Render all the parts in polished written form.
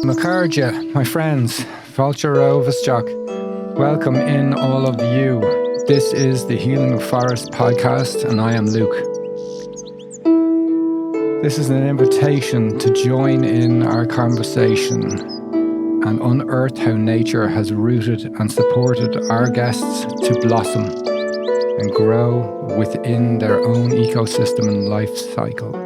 Macarja, my friends, Vulture Rovastock, welcome in all of you. This is the Healing of Forest podcast, and I am Luke. This is an invitation to join in our conversation and unearth how nature has rooted and supported our guests to blossom and grow within their own ecosystem and life cycle.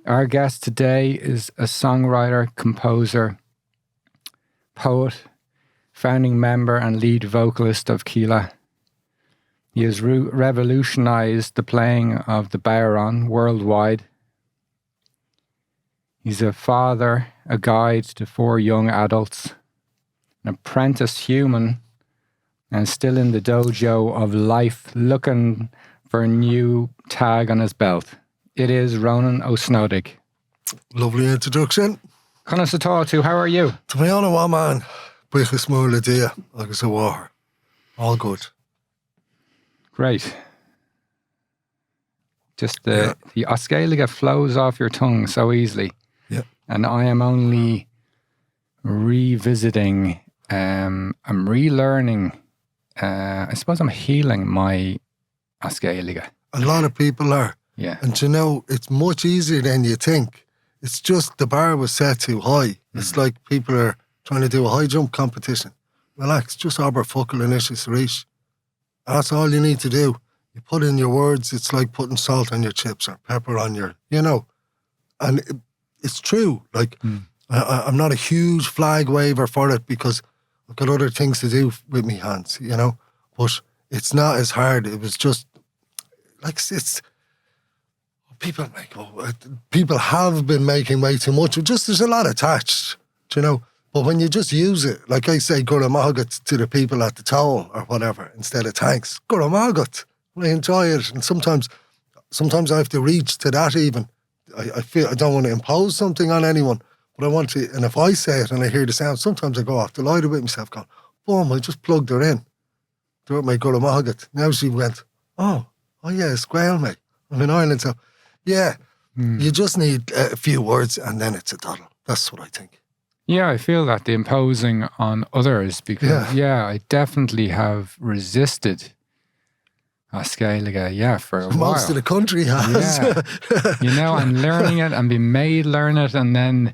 Our guest today is a songwriter, composer, poet, founding member and lead vocalist of Keela. He has revolutionized the playing of the bodhrán worldwide. He's a father, a guide to 4 young adults, an apprentice human, and still in the dojo of life, looking for a new tag on his belt. It is Rónán Ó Snodaigh. Lovely introduction. Conas atá tú, how are you? To be honest, one man, buchas múla dia, agus a war. All good. Great. Just the Oscailiga flows off your tongue so easily. Yeah. And I am only revisiting, I'm relearning, I suppose I'm healing my Oscailiga. A lot of people are. Yeah. And you know, it's much easier than you think. It's just the bar was set too high. It's like people are trying to do a high jump competition. Relax, just Aberfuckle and Ishes Reach. That's all you need to do. You put in your words, it's like putting salt on your chips or pepper on your, and it's true. Like, I'm not a huge flag waver for it because I've got other things to do with me hands, but it's not as hard. It was just, like, it's, people have been making way too much. There's a lot attached, But when you just use it, like I say, Guramagat to the people at the toll or whatever, instead of thanks, Guramagat. I enjoy it. And sometimes I have to reach to that even. I feel I don't want to impose something on anyone, but I want to, and if I say it and I hear the sound, sometimes I go off delighted with myself going, boom, I just plugged her in. Do it, my Guramagat. Now she went, oh yeah, it's Grail, mate. I'm in Ireland, so yeah, you just need a few words and then it's a doddle. That's what I think. Yeah, I feel that, the imposing on others, because, I definitely have resisted Oscailiga, for a while. Most of the country has. Yeah. And learning it and being made learn it, and then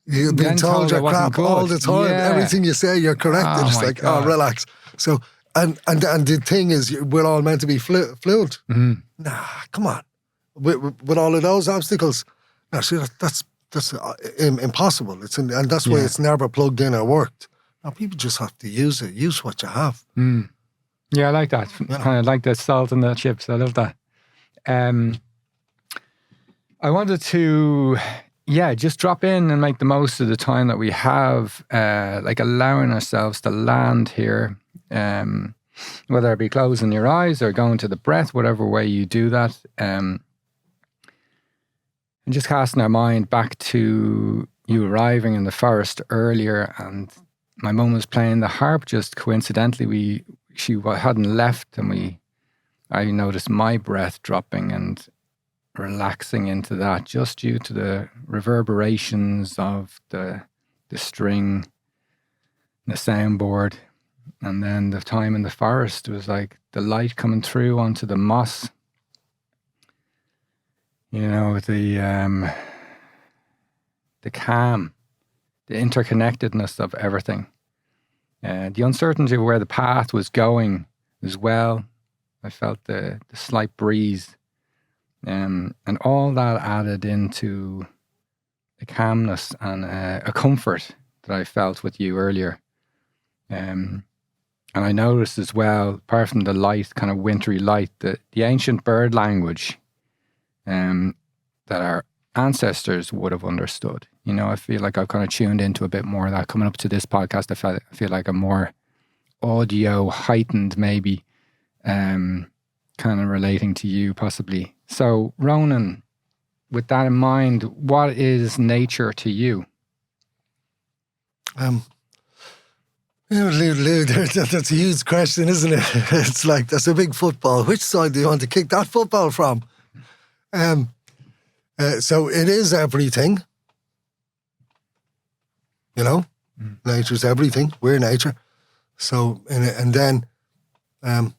you've been told you're crap all the time. Yeah. Everything you say, you're correct. Oh, it's like, God. Relax. So, and the thing is, we're all meant to be fluent. Mm-hmm. Nah, come on. With all of those obstacles, no, see, that's impossible. And that's why it's never plugged in or worked. Now, people just have to use it. Use what you have. Mm. Yeah, I like that. Kind of like the salt and the chips. I love that. I wanted to, just drop in and make the most of the time that we have, like allowing ourselves to land here, whether it be closing your eyes or going to the breath, whatever way you do that. And just casting our mind back to you arriving in the forest earlier, and my mum was playing the harp. Just coincidentally, she hadn't left, and I noticed my breath dropping and relaxing into that, just due to the reverberations of the string, the soundboard, and then the time in the forest was like the light coming through onto the moss. The calm, the interconnectedness of everything. The uncertainty of where the path was going as well. I felt the slight breeze. And all that added into a calmness and a comfort that I felt with you earlier. And I noticed as well, apart from the light, kind of wintry light, the ancient bird language that our ancestors would have understood. I feel like I've kind of tuned into a bit more of that. Coming up to this podcast, I feel like I'm more audio heightened, maybe, kind of relating to you possibly. So, Rónán, with that in mind, what is nature to you? That's a huge question, isn't it? It's like, that's a big football. Which side do you want to kick that football from? So it is everything. You know, nature's everything. We're nature. So, and then, I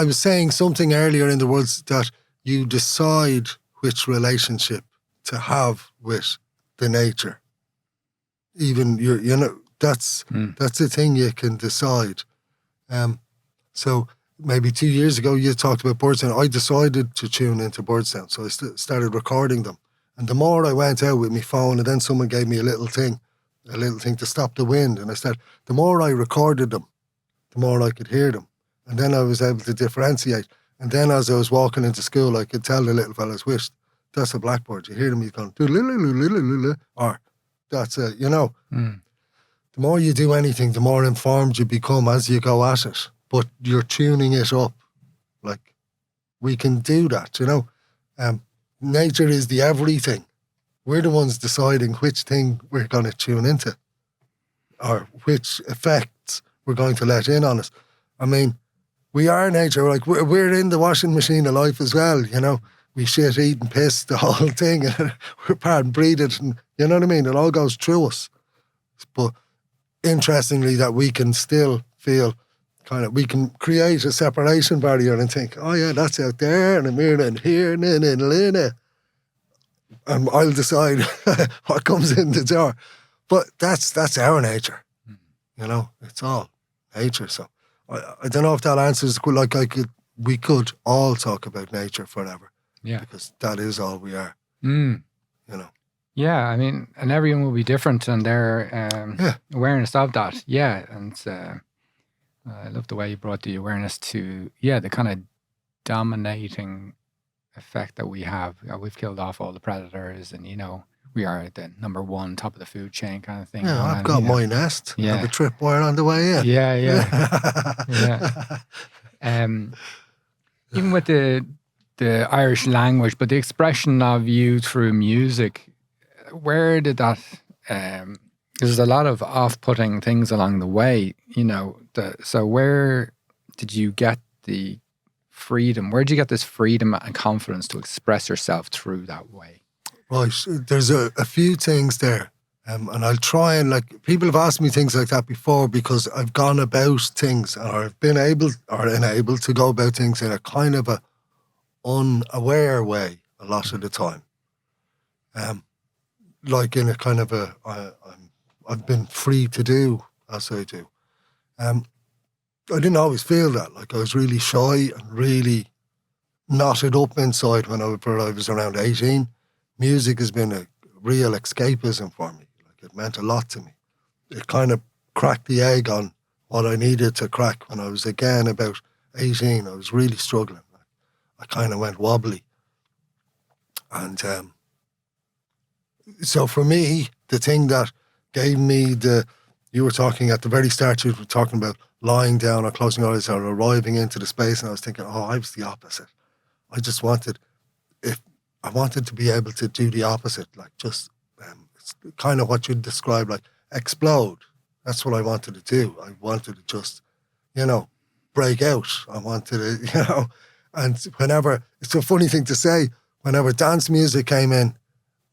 was saying something earlier in the words that you decide which relationship to have with the nature. Even that's the thing you can decide. So maybe 2 years ago you talked about bird sound. I decided to tune into bird sound, so I started recording them. And the more I went out with my phone, and then someone gave me a little thing to stop the wind, and the more I recorded them, the more I could hear them. And then I was able to differentiate. And then as I was walking into school, I could tell the little fellas, "Wish, that's a blackbird." You hear them, he's going, or that's a, The more you do anything, the more informed you become as you go at it. But you're tuning it up. Like, we can do that, Nature is the everything. We're the ones deciding which thing we're going to tune into or which effects we're going to let in on it. I mean, we are nature. Like, we're in the washing machine of life as well, We shit, eat and piss, the whole thing. We're part and breed it. And you know what I mean? It all goes through us. But interestingly, that we can still feel we can create a separation barrier and think, oh yeah, that's out there and we're in here and I'll decide what comes in the door. But that's our nature. It's all nature. So I don't know if that answers, we could all talk about nature forever. Yeah. Because that is all we are. Yeah, I mean, and everyone will be different in their awareness of that. Yeah, and I love the way you brought the awareness to, the kind of dominating effect that we have. We've killed off all the predators and, we are at the number one, top of the food chain kind of thing. Yeah, I've got my nest. Yeah. I have a tripwire on the way in. Yeah. Even with the Irish language, but the expression of you through music, where did that, there's a lot of off-putting things along the way, so where did you get the freedom? Where did you get this freedom and confidence to express yourself through that way? Right, there's a few things there, and I'll try and, people have asked me things like that before because I've gone about things, or I've been able or enabled to go about things in a kind of a unaware way a lot of the time. In a kind of I've been free to do as I do. I didn't always feel that. I was really shy and really knotted up inside when I was around 18. Music has been a real escapism for me. It meant a lot to me. It kind of cracked the egg on what I needed to crack when I was again about 18. I was really struggling. I kind of went wobbly. And so for me, the thing that gave me you were talking at the very start, you were talking about lying down or closing your eyes or arriving into the space, and I was thinking, I was the opposite. I just wanted to be able to do the opposite, it's kind of what you describe, explode. That's what I wanted to do. I wanted to just, break out. I wanted to, and whenever, it's a funny thing to say, whenever dance music came in,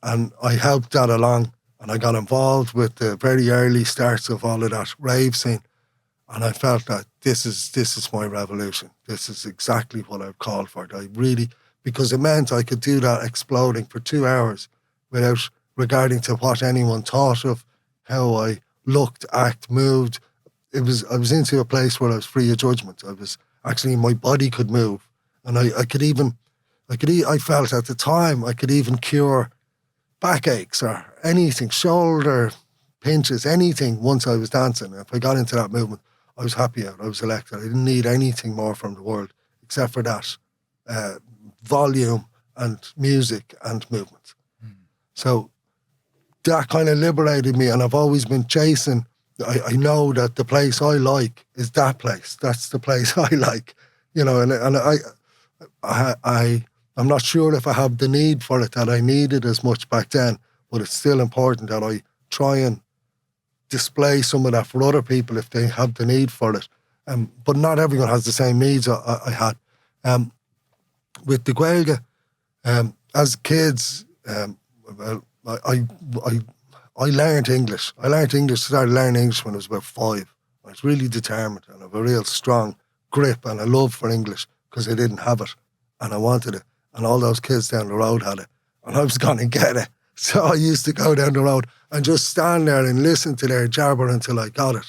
and I helped that along, and I got involved with the very early starts of all of that rave scene, and I felt that this is my revolution. This is exactly what I've called for. Because it meant I could do that exploding for 2 hours without regarding to what anyone thought of, how I looked, act, moved. I was into a place where I was free of judgment. I was actually, my body could move, and I felt at the time I could even cure backaches or anything, shoulder pinches, anything once I was dancing. If I got into that movement, I was happy out. I was elected. I didn't need anything more from the world except for that volume and music and movement. So that kind of liberated me, and I've always been chasing. I know that the place I like is that place. That's the place I like, and I'm not sure if I have the need for it that I needed as much back then, but it's still important that I try and display some of that for other people if they have the need for it. But not everyone has the same needs I had. With the Gaeilge, as kids, well, I learned English. Started learning English when I was about 5. I was really determined and I have a real strong grip and a love for English because I didn't have it and I wanted it. And all those kids down the road had it and I was going to get it. So I used to go down the road and just stand there and listen to their jabber until I got it.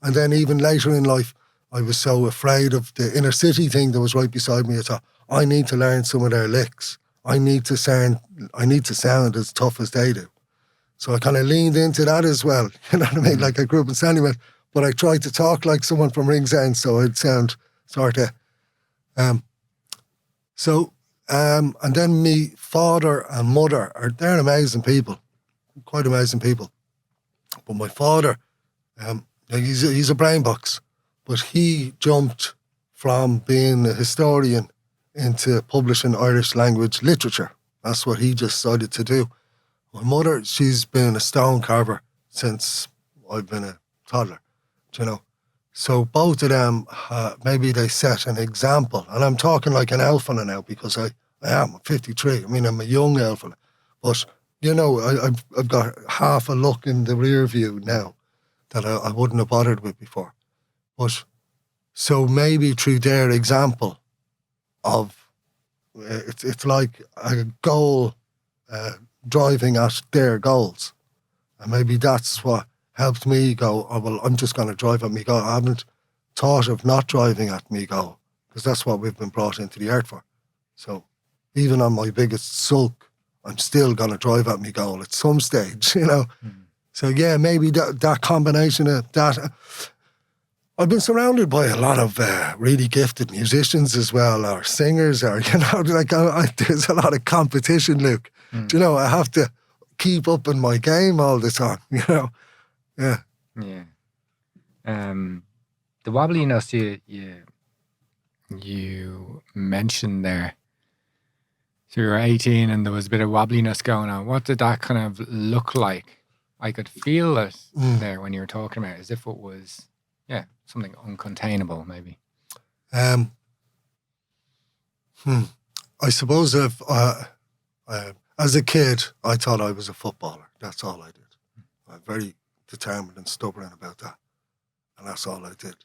And then even later in life, I was so afraid of the inner city thing that was right beside me. I thought, I need to learn some of their licks. I need to sound as tough as they do. So I kind of leaned into that as well. You know what I mean? Like I grew up in Sandyman, but I tried to talk like someone from Ringsend, so I'd sound sort of. And then me father and mother they're amazing people, quite amazing people. But my father, he's a brain box, but he jumped from being a historian into publishing Irish language literature. That's what he just decided to do. My mother, she's been a stone carver since I've been a toddler, you know. So both of them, maybe they set an example. And I'm talking like an elfina now because I am 53. I mean, I'm a young elfina. But, you know, I've got half a look in the rear view now that I wouldn't have bothered with before. But so maybe through their example of, it's like a goal driving at their goals. And maybe that's what helped me go, oh, well, I'm just going to drive at me goal. I haven't thought of not driving at me goal because that's what we've been brought into the earth for. So even on my biggest sulk, I'm still going to drive at me goal at some stage, you know. So yeah, maybe that combination of that. I've been surrounded by a lot of really gifted musicians as well, or singers, or, you know, like there's a lot of competition, Luke. Do you know, I have to keep up in my game all the time, you know. Yeah. Yeah. The wobbliness you mentioned there. So you were 18 and there was a bit of wobbliness going on. What did that kind of look like? I could feel it there when you were talking about it, as if it was, something uncontainable, maybe. I suppose if as a kid, I thought I was a footballer. That's all I did. I'm very determined and stubborn about that, and that's all I did.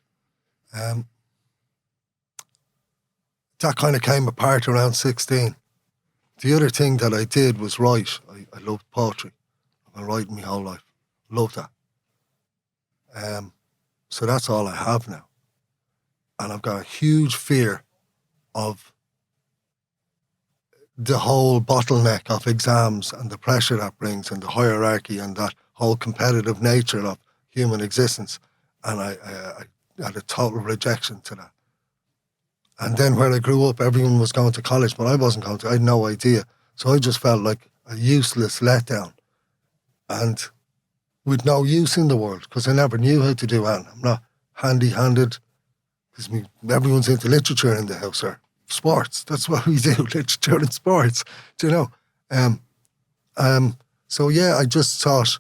That kind of came apart around 16. The other thing that I did was write. I loved poetry. I've been writing my whole life. Love that. So that's all I have now. And I've got a huge fear of the whole bottleneck of exams and the pressure that brings and the hierarchy and that whole competitive nature of human existence. And I had a total rejection to that. And then where I grew up, everyone was going to college, but I wasn't going to. I had no idea. So I just felt like a useless letdown. And with no use in the world, because I never knew how to do anything. I'm not handy-handed, because everyone's into literature in the house, or sports. That's what we do, literature and sports, do you know? So yeah, I just thought,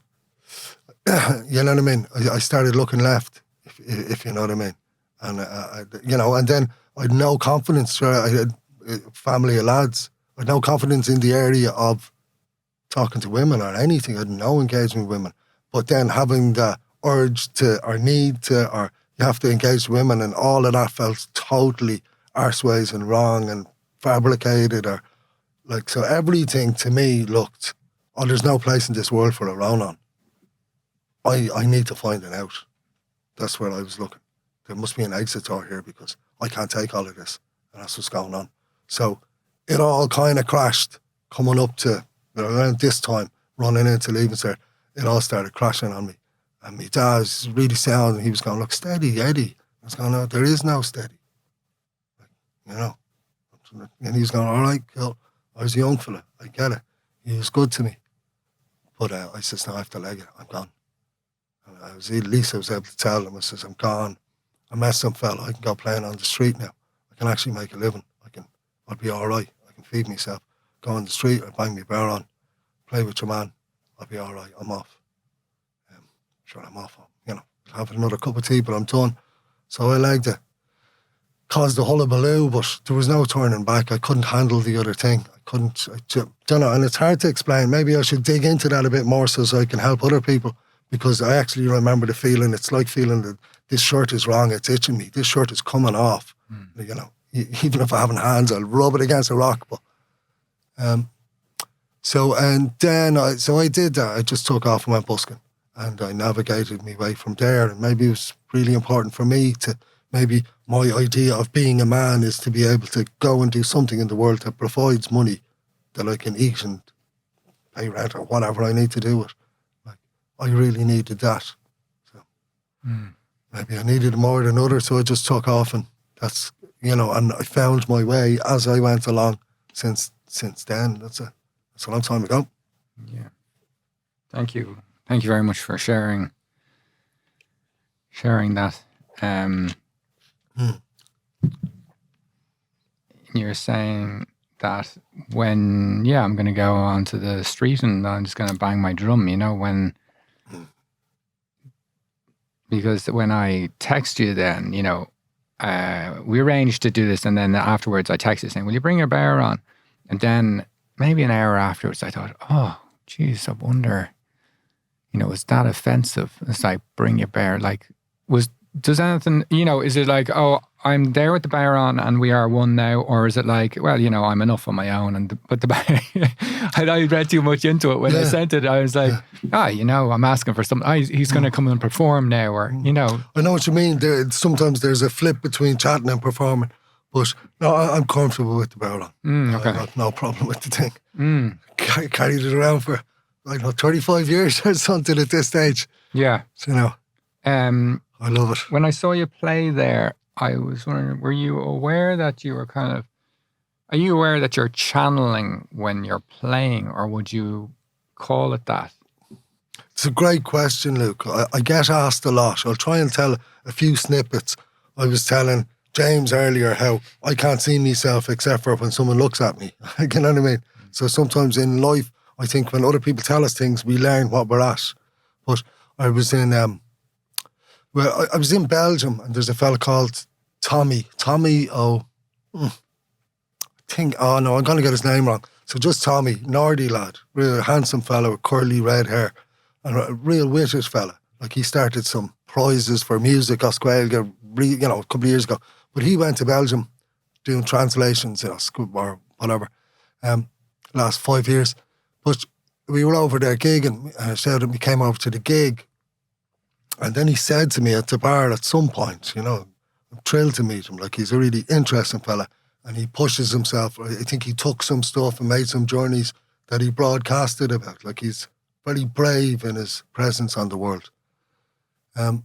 you know what I mean? I started looking left, if you know what I mean. And, and then I had no confidence. I had a family of lads. I had no confidence in the area of talking to women or anything. I had no engagement with women. But then having the urge to, or need to, or you have to engage with women, and all of that felt totally arseways and wrong and fabricated, or like, so everything to me looked, oh, there's no place in this world for a Rónán. I need to find it out. That's where I was looking. There must be an exit door here because I can't take all of this. And that's what's going on. So it all kind of crashed coming up to around this time, running into Leaving Cert. It all started crashing on me. And my dad was really sound, and he was going, look, steady, Eddie. I was going, no, there is no steady. You know. And he was going, all right, cool. I was a young fella. I get it. He was good to me. But I says, no, I have to leg it. I'm gone. And at least I was able to tell him, I says, I'm gone. I met some fella. I can go playing on the street now. I can actually make a living. I'll be all right. I can feed myself. Go on the street, I'll bang my bear on, play with your man. I'll be all right. I'm off. Sure, I'm off. You know, have another cup of tea, but I'm done. So I legged it. Caused a hullabaloo, but there was no turning back. I couldn't handle the other thing. Don't know, and it's hard to explain. Maybe I should dig into that a bit more so I can help other people, because I actually remember the feeling. It's like feeling that this shirt is wrong, it's itching me, this shirt is coming off. You know, even if I haven't hands, I'll rub it against a rock. But so I did that. I just took off and went busking, and I navigated my way from there. And maybe it was really important for me to, maybe my idea of being a man is to be able to go and do something in the world that provides money that I can eat and pay rent or whatever I need to do with. Like, I really needed that. So maybe I needed it more than others, so I just took off, and that's, you know, and I found my way as I went along since then. That's a long time ago. Yeah. Thank you. Thank you very much for sharing that. You're saying that when, I'm going to go onto the street and I'm just going to bang my drum, you know, because when I text you then, you know, we arranged to do this, and then afterwards I texted saying, will you bring your bear on? And then maybe an hour afterwards I thought, oh, geez, I wonder, you know, is that offensive? It's like, bring your bear, like, does anything, you know, is it like, oh, I'm there with the bear on and we are one now? Or is it like, well, you know, I'm enough on my own, but the bear, I read too much into it when I sent it. I was like, you know, I'm asking for something. He's going to come and perform now, or, you know. I know what you mean. Sometimes there's a flip between chatting and performing. But no, I'm comfortable with the bear on. Okay. I've got no problem with the thing. Carried it around for, I don't know, 35 years or something at this stage. Yeah. So, you know, I love it. When I saw you play there, I was wondering, were you aware that you were are you aware that you're channeling when you're playing, or would you call it that? It's a great question, Luke. I get asked a lot. I'll try and tell a few snippets. I was telling James earlier how I can't see myself except for when someone looks at me. You know what I mean? So sometimes in life, I think when other people tell us things, we learn what we're at. But I was in I was in Belgium, and there's a fella called Tommy O. I'm going to get his name wrong. So just Tommy, Nordy lad, real handsome fella with curly red hair, and a real wittish fella. Like, he started some prizes for music, Osquailga, you know, a couple of years ago. But he went to Belgium doing translations, you know, or whatever, last 5 years. But we were over there gigging, and I said we came over to the gig. And then he said to me at the bar at some point, you know, I'm thrilled to meet him. Like, he's a really interesting fella, and he pushes himself. I think he took some stuff and made some journeys that he broadcasted about. Like, he's very brave in his presence on the world. He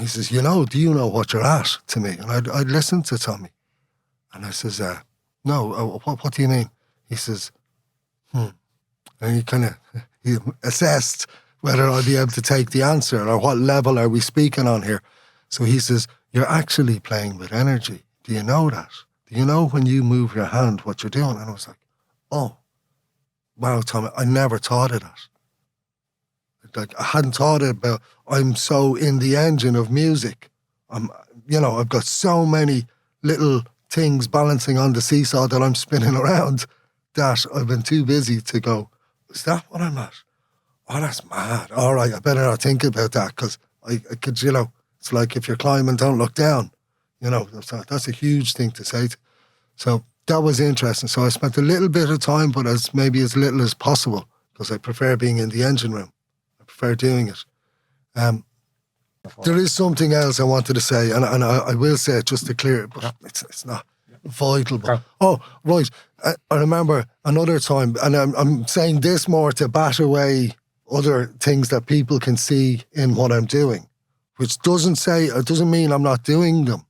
says, you know, do you know what you're at, to me? And I'd listened to Tommy. And I says, no, what do you mean? He says, And he assessed whether I'd be able to take the answer, or what level are we speaking on here. So he says, you're actually playing with energy. Do you know that? Do you know when you move your hand what you're doing? And I was like, oh, wow, Tommy, I never thought of that. Like, I hadn't thought about, I'm so in the engine of music. I've got so many little things balancing on the seesaw that I'm spinning around that I've been too busy to go, is that what I'm at? Oh, that's mad. All right, I better not think about that, because I could, you know, it's like if you're climbing, don't look down. You know, that's a huge thing to say. So that was interesting. So I spent a little bit of time, but maybe as little as possible, because I prefer being in the engine room. I prefer doing it. There is something else I wanted to say, and I will say it just to clear it, but it's not vital. But, oh, right. I remember another time, and I'm saying this more to bat away other things that people can see in what I'm doing, which doesn't mean I'm not doing them.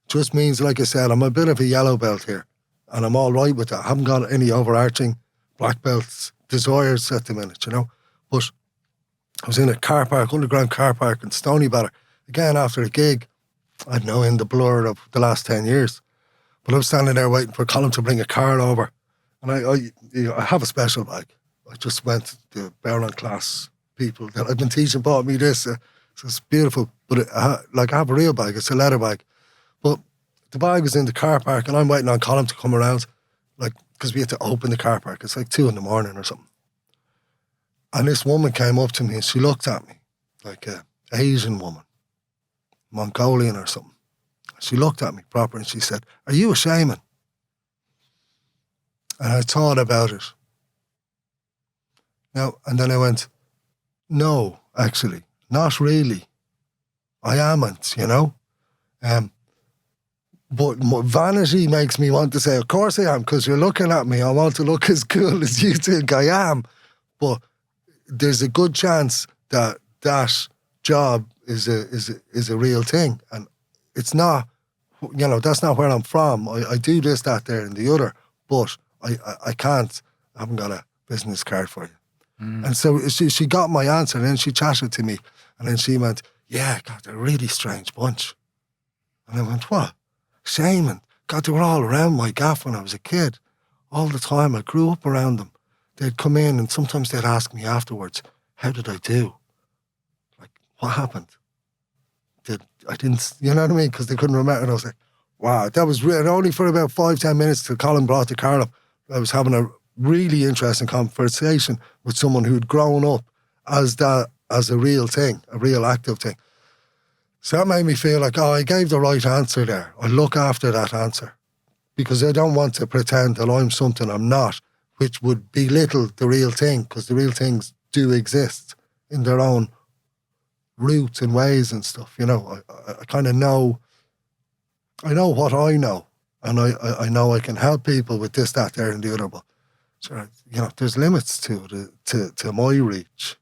It just means, like I said, I'm a bit of a yellow belt here, and I'm all right with that. I haven't got any overarching black belts desires at the minute, you know. But I was in a car park, underground car park in Stoneybatter, again after a gig. I'd know in the blur of the last 10 years. But I was standing there waiting for Colin to bring a car over. And I have a special bag. I just went to the Bear class people that I've been teaching bought me this. It's this beautiful But like I have a real bag, it's a leather bag. But the bag was in the car park and I'm waiting on Colin to come around, like, because we had to open the car park. It's like 2 a.m. or something. And this woman came up to me and she looked at me like a Asian woman, Mongolian or something. She looked at me proper and she said, "Are you a shaman?" And I thought about it. Now, and then I went, "No, actually, not really. I amn't, you know. But vanity makes me want to say, of course I am, because you're looking at me. I want to look as cool as you think I am. But there's a good chance that that job is a real thing. And it's not, you know, that's not where I'm from. I do this, that, there, and the other. But I can't, I haven't got a business card for you." And so she got my answer, and then she chatted to me. And then she went, "Yeah, God, they're a really strange bunch." And I went, "What? Shaman? God, they were all around my gaff when I was a kid. All the time. I grew up around them. They'd come in and sometimes they'd ask me afterwards, how did I do? Like, what happened? I didn't, you know what I mean? Because they couldn't remember." And I was like, wow, that was real. Only for about 5-10 minutes till Colin brought the car up. I was having a really interesting conversation with someone who'd grown up as a real thing, a real active thing. So that made me feel like, I gave the right answer there. I look after that answer because I don't want to pretend that I'm something I'm not, which would belittle the real thing, because the real things do exist in their own roots and ways and stuff. You know, I kind of know, I know what I know, and I know I can help people with this, that, there, and the other. But so, you know, there's limits to my reach.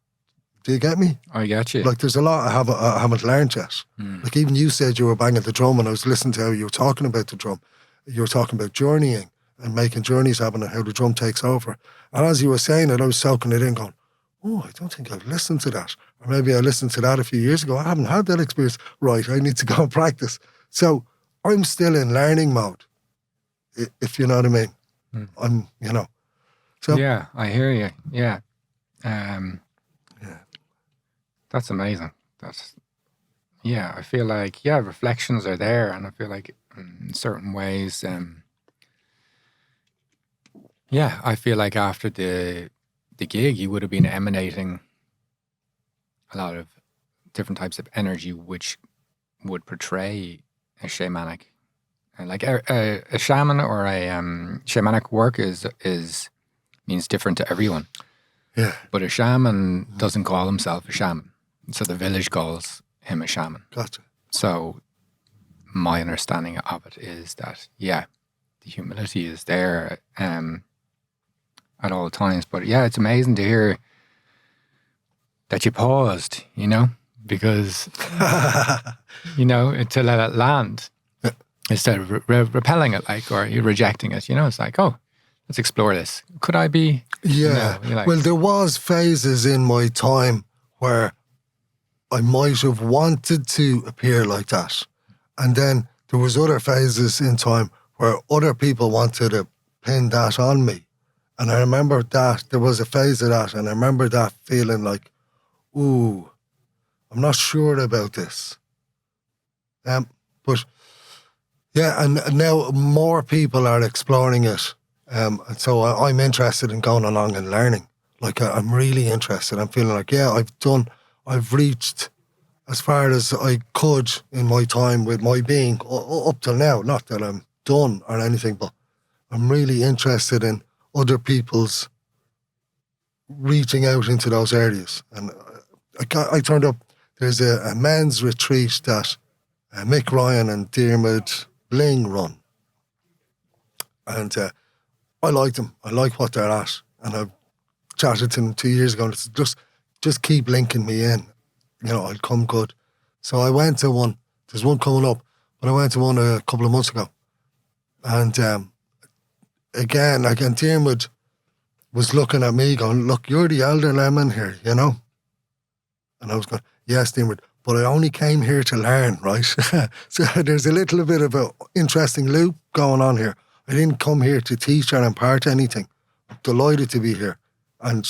Do you get me? I get you. Like, there's a lot I haven't learned yet. Like, even you said you were banging the drum, and I was listening to how you were talking about the drum. You were talking about journeying and making journeys happen and how the drum takes over. And as you were saying it, I was soaking it in going, I don't think I've listened to that. Or maybe I listened to that a few years ago. I haven't had that experience. Right, I need to go and practice. So I'm still in learning mode, if you know what I mean. I'm, you know. So yeah, I hear you. Yeah. That's amazing. I feel like, reflections are there, and I feel like in certain ways, I feel like after the gig, you would have been emanating a lot of different types of energy, which would portray a shamanic, like a shaman or a shamanic work means different to everyone. Yeah. But a shaman doesn't call himself a shaman. So the village calls him a shaman. Gotcha. So my understanding of it is that, the humility is there at all times. But it's amazing to hear that you paused, you know, because, you know, to let it land instead of repelling it, like, or you're rejecting it, you know, it's like, let's explore this. Could I be? Yeah. You know, like, well, there was phases in my time where I might have wanted to appear like that. And then there was other phases in time where other people wanted to pin that on me. And I remember that there was a phase of that, and I remember that feeling like, ooh, I'm not sure about this. But yeah, and now more people are exploring it. And so I'm interested in going along and learning. Like, I'm really interested. I'm feeling like, I've reached as far as I could in my time with my being up till now. Not that I'm done or anything, but I'm really interested in other people's reaching out into those areas. And I turned up, there's a men's retreat that Mick Ryan and Diarmuid Bling run. And I like them. I like what they're at. And I've chatted to them 2 years ago, and it's just keep linking me in. You know, I'll come good. So I went to one. There's one coming up, but I went to one a couple of months ago. And again, Diarmuid was looking at me going, look, you're the elder lemon here, you know? And I was going, yes, Diarmuid, but I only came here to learn, right? So there's a little bit of an interesting loop going on here. I didn't come here to teach or impart anything. I'm delighted to be here. And,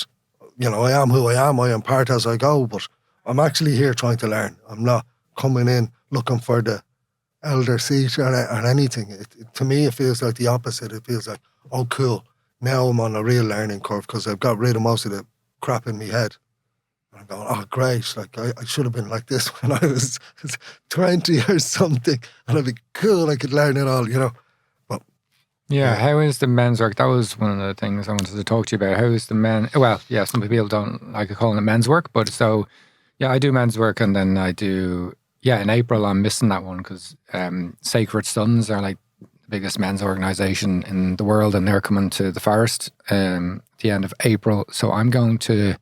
you know, I am who I am. I impart as I go, but I'm actually here trying to learn. I'm not coming in looking for the elder seat or anything. To me, it feels like the opposite. It feels like, oh, cool. Now I'm on a real learning curve because I've got rid of most of the crap in my head. And I'm going, oh, great. Like, I should have been like this when I was 20 or something. And I'd be cool. I could learn it all, you know. But yeah, how is the men's work? That was one of the things I wanted to talk to you about. How is the men? Well, yeah, some people don't like calling it men's work, but so, yeah, I do men's work, and then I do, yeah, in April I'm missing that one because Sacred Sons are like the biggest men's organisation in the world, and they're coming to the Forest at the end of April. So I'm going to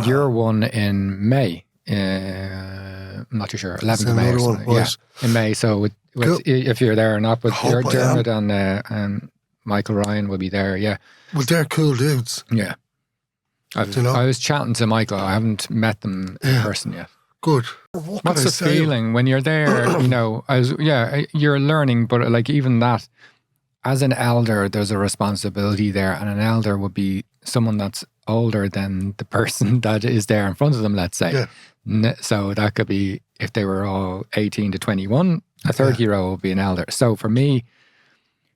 your one in May. I'm not too sure, 11th of May or something. Yeah, in May. So Cool. if you're there or not, but I hope I am. Dermot and Michael Ryan will be there. Yeah, well, they're cool dudes. yeah. You know? I was chatting to Michael. I haven't met them in person yet. Good. What What's the feeling when you're there? You know, you're learning, but like even that, as an elder, there's a responsibility there, and an elder would be someone that's older than the person that is there in front of them, let's say. Yeah. So that could be, if they were all 18 to 21, a 30-year-old would be an elder. So for me,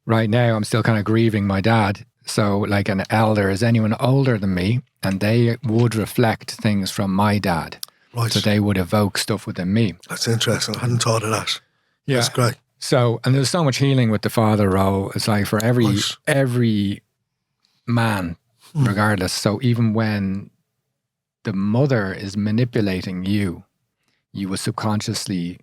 right now, I'm still kind of grieving my dad. So like an elder is anyone older than me, and they would reflect things from my dad. Right. So they would evoke stuff within me. That's interesting. I hadn't thought of that. Yeah. That's great. So, and there's so much healing with the father role. It's like for every man, regardless. So even when the mother is manipulating you, you will subconsciously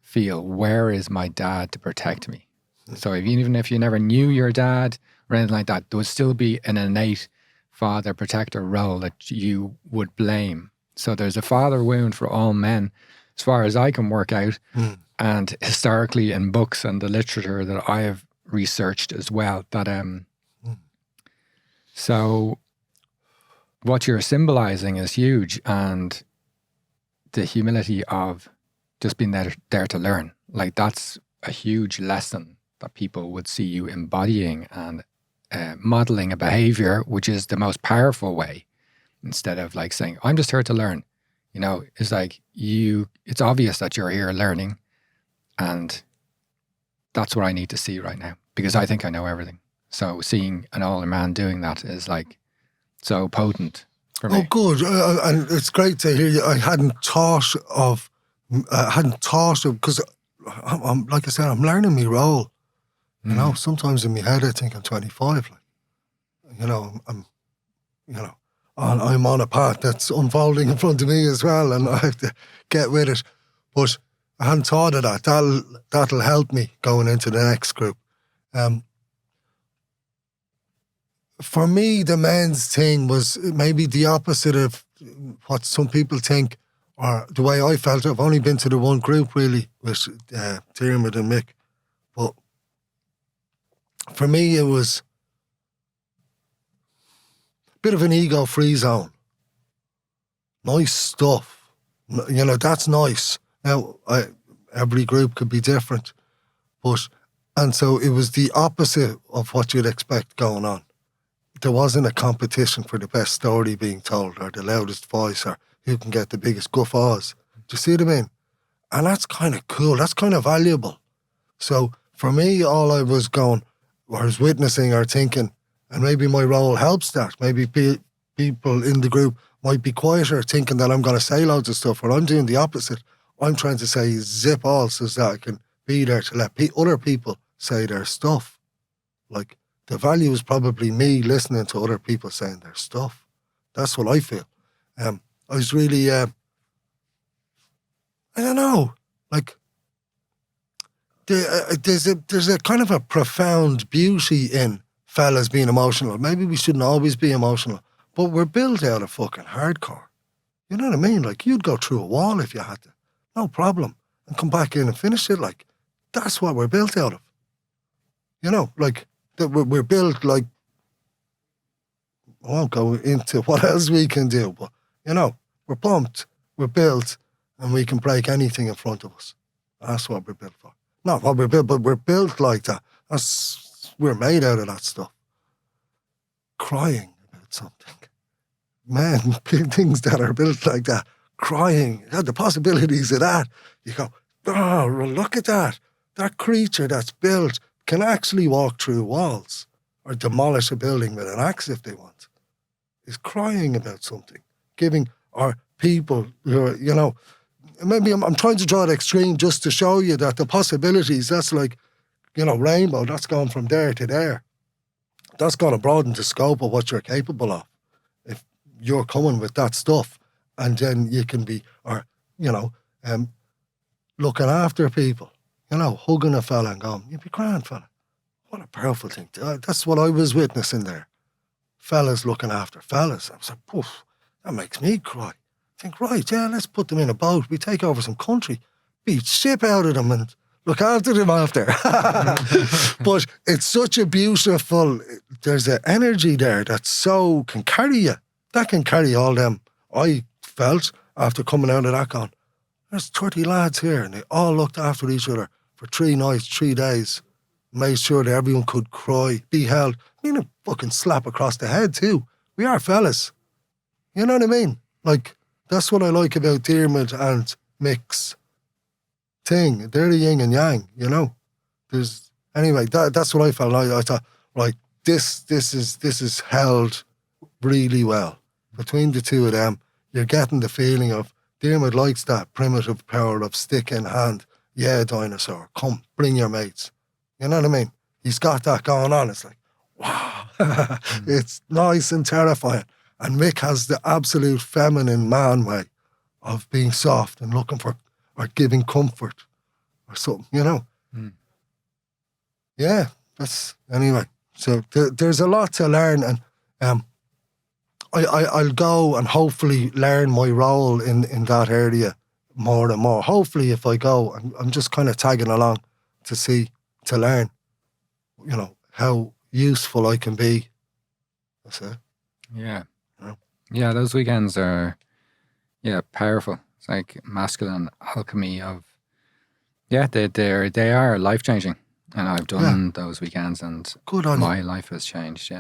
feel, where is my dad to protect me? So even if you never knew your dad or anything like that, there would still be an innate father protector role that you would blame. So there's a father wound for all men, as far as I can work out, and historically in books and the literature that I have researched as well. That so what you're symbolizing is huge, and the humility of just being there to learn. Like that's a huge lesson that people would see you embodying and modeling a behavior, which is the most powerful way. Instead of like saying, I'm just here to learn, you know, it's like it's obvious that you're here learning, and that's what I need to see right now, because I think I know everything. So seeing an older man doing that is like so potent for me. Oh, good. And it's great to hear you. I hadn't thought of, because I'm like I said, I'm learning my role. You know, sometimes in my head I think I'm 25. Like, you know, I'm on a path that's unfolding in front of me as well, and I have to get with it. But I hadn't thought of that. That'll help me going into the next group. For me, the men's thing was maybe the opposite of what some people think, or the way I felt. I've only been to the one group really with Dermot and Mick, but for me it was a bit of an ego-free zone. Nice stuff, you know. That's nice. Now, every group could be different, and so it was the opposite of what you'd expect going on. There wasn't a competition for the best story being told or the loudest voice or who can get the biggest guffaws. Do you see what I mean? And that's kind of cool. That's kind of valuable. So for me, all I was witnessing or thinking, and maybe my role helps that. Maybe people in the group might be quieter, thinking that I'm going to say loads of stuff, or I'm doing the opposite. I'm trying to say zip all so that I can be there to let other people say their stuff. Like, the value is probably me listening to other people saying their stuff. That's what I feel. I was really, I don't know, like, there's a kind of a profound beauty in fellas being emotional. Maybe we shouldn't always be emotional, but we're built out of fucking hardcore. You know what I mean? Like, you'd go through a wall if you had to. No problem. And come back in and finish it. Like, that's what we're built out of. You know, like, that we're built like, I won't go into what else we can do, but, you know, we're pumped, we're built, and we can break anything in front of us. That's what we're built for. Not what we're built, but we're built like that. We're made out of that stuff. Crying about something. Man, things that are built like that, crying, the possibilities of that. You go, oh, well, look at that. That creature that's built can actually walk through walls or demolish a building with an axe if they want. Is crying about something, giving our people who are, you know, maybe I'm trying to draw the extreme just to show you that the possibilities, that's like, you know, rainbow, that's gone from there to there. That's going to broaden the scope of what you're capable of. If you're coming with that stuff, and then you can be, or, you know, looking after people, you know, hugging a fella and going, you'd be grand, fella. What a powerful thing. That's what I was witnessing there. Fellas looking after fellas. I was like, poof, that makes me cry. Think, right, yeah, let's put them in a boat. We take over some country, beat ship out of them and look after them after. But it's such a beautiful, there's an energy there that so can carry you. That can carry all them. I felt after coming out of that going, there's 30 lads here and they all looked after each other for 3 nights, 3 days. Made sure that everyone could cry, be held. I mean, a fucking slap across the head too. We are fellas. You know what I mean? Like, that's what I like about Diarmuid and Mick's thing. They're the yin and yang, you know? Anyway, that's what I felt. I thought, right, this is held really well. Between the two of them, you're getting the feeling of Diarmuid likes that primitive power of stick in hand. Yeah, dinosaur, come, bring your mates. You know what I mean? He's got that going on. It's like, wow. It's nice and terrifying. And Mick has the absolute feminine man way of being soft and looking for, or giving comfort or something, you know? Mm. Yeah, anyway. So there's a lot to learn, and I'll go and hopefully learn my role in that area more and more. Hopefully if I go, I'm just kind of tagging along to learn, you know, how useful I can be. That's it. Yeah. Yeah, those weekends are, powerful. It's like masculine alchemy of, they are life-changing. And I've done those weekends and good on my you. life has changed,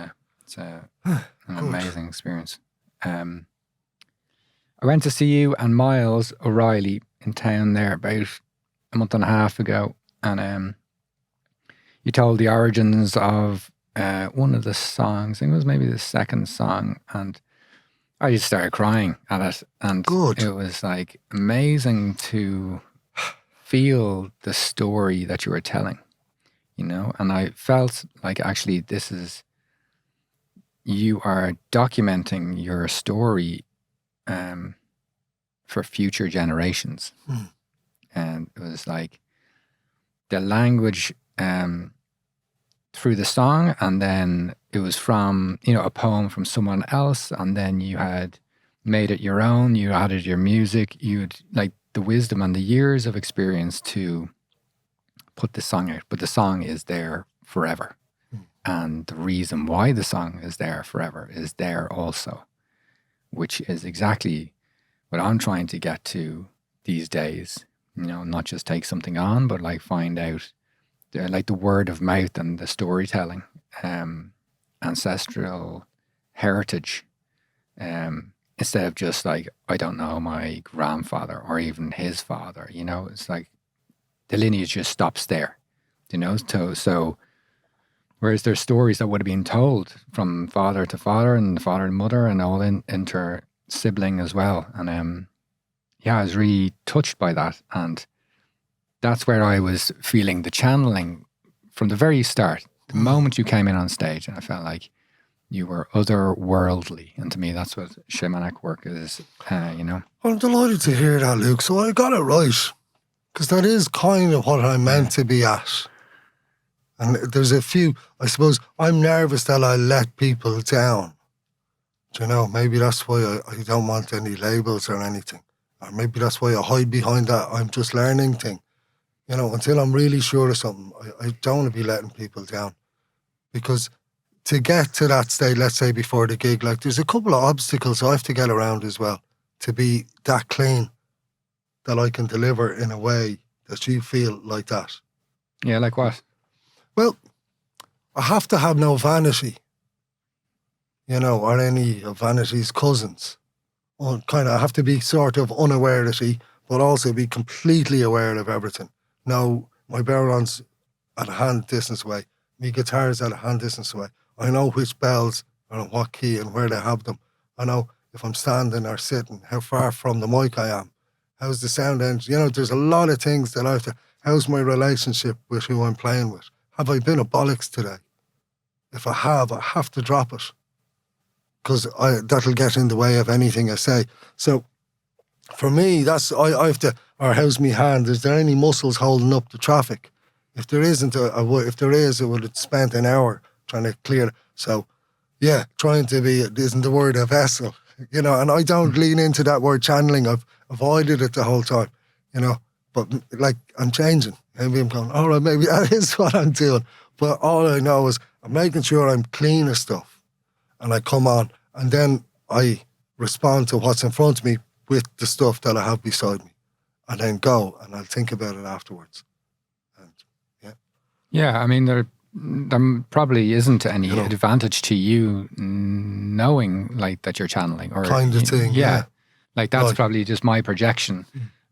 It's an amazing experience. I went to see you and Miles O'Reilly in town there about a month and a half ago, and you told the origins of one of the songs. I think it was maybe the second song, and I just started crying at it. And it was like amazing to feel the story that you were telling, you know. And I felt like actually you are documenting your story for future generations. And it was like the language through the song, and then it was from, you know, a poem from someone else, and then you had made it your own, you added your music, you'd like the wisdom and the years of experience to put the song out, but the song is there forever. And the reason why the song is there forever is there also, which is exactly what I'm trying to get to these days. You know, not just take something on, but like find out like the word of mouth and the storytelling, ancestral heritage, instead of just like, I don't know, my grandfather or even his father, you know. It's like the lineage just stops there, you know. So whereas there's stories that would have been told from father to father and father to mother and all inter-sibling as well. And I was really touched by that. And that's where I was feeling the channeling from the very start. The moment you came in on stage, and I felt like you were otherworldly. And to me, that's what shamanic work is, you know. I'm delighted to hear that, Luke. So I got it right. Because that is kind of what I'm meant to be at. And there's a few, I suppose, I'm nervous that I let people down. Do you know, maybe that's why I don't want any labels or anything. Or maybe that's why I hide behind that I'm just learning thing. You know, until I'm really sure of something, I don't want to be letting people down. Because to get to that stage, let's say before the gig, like there's a couple of obstacles I have to get around as well to be that clean that I can deliver in a way that you feel like that. Yeah, like what? Well, I have to have no vanity, you know, or any of vanity's cousins. kind of, I have to be sort of unaware of it, but also be completely aware of everything. Now, my Baron's at a hand distance away. My guitar's at a hand distance away. I know which bells are on what key and where they have them. I know if I'm standing or sitting, how far from the mic I am. How's the sound engine? You know, there's a lot of things that I have to... How's my relationship with who I'm playing with? Have I been a bollocks today? If I have to drop it. Because that'll get in the way of anything I say. So, for me, that's... I have to... Or how's me hand? Is there any muscles holding up the traffic? If there isn't, if there is, I would have spent an hour trying to clear it. So, yeah, trying to be... Isn't the word a vessel? You know, and I don't lean into that word channeling. I've avoided it the whole time, you know. But, like, I'm changing. Maybe I'm going, all right, maybe that is what I'm doing. But all I know is I'm making sure I'm clean of stuff. And I come on, and then I respond to what's in front of me with the stuff that I have beside me. And then go, and I'll think about it afterwards. And, yeah. Yeah, I mean, there probably isn't any You know, advantage to you knowing, like, that you're channeling. Or kind of thing, yeah. Like, that's Right. probably just my projection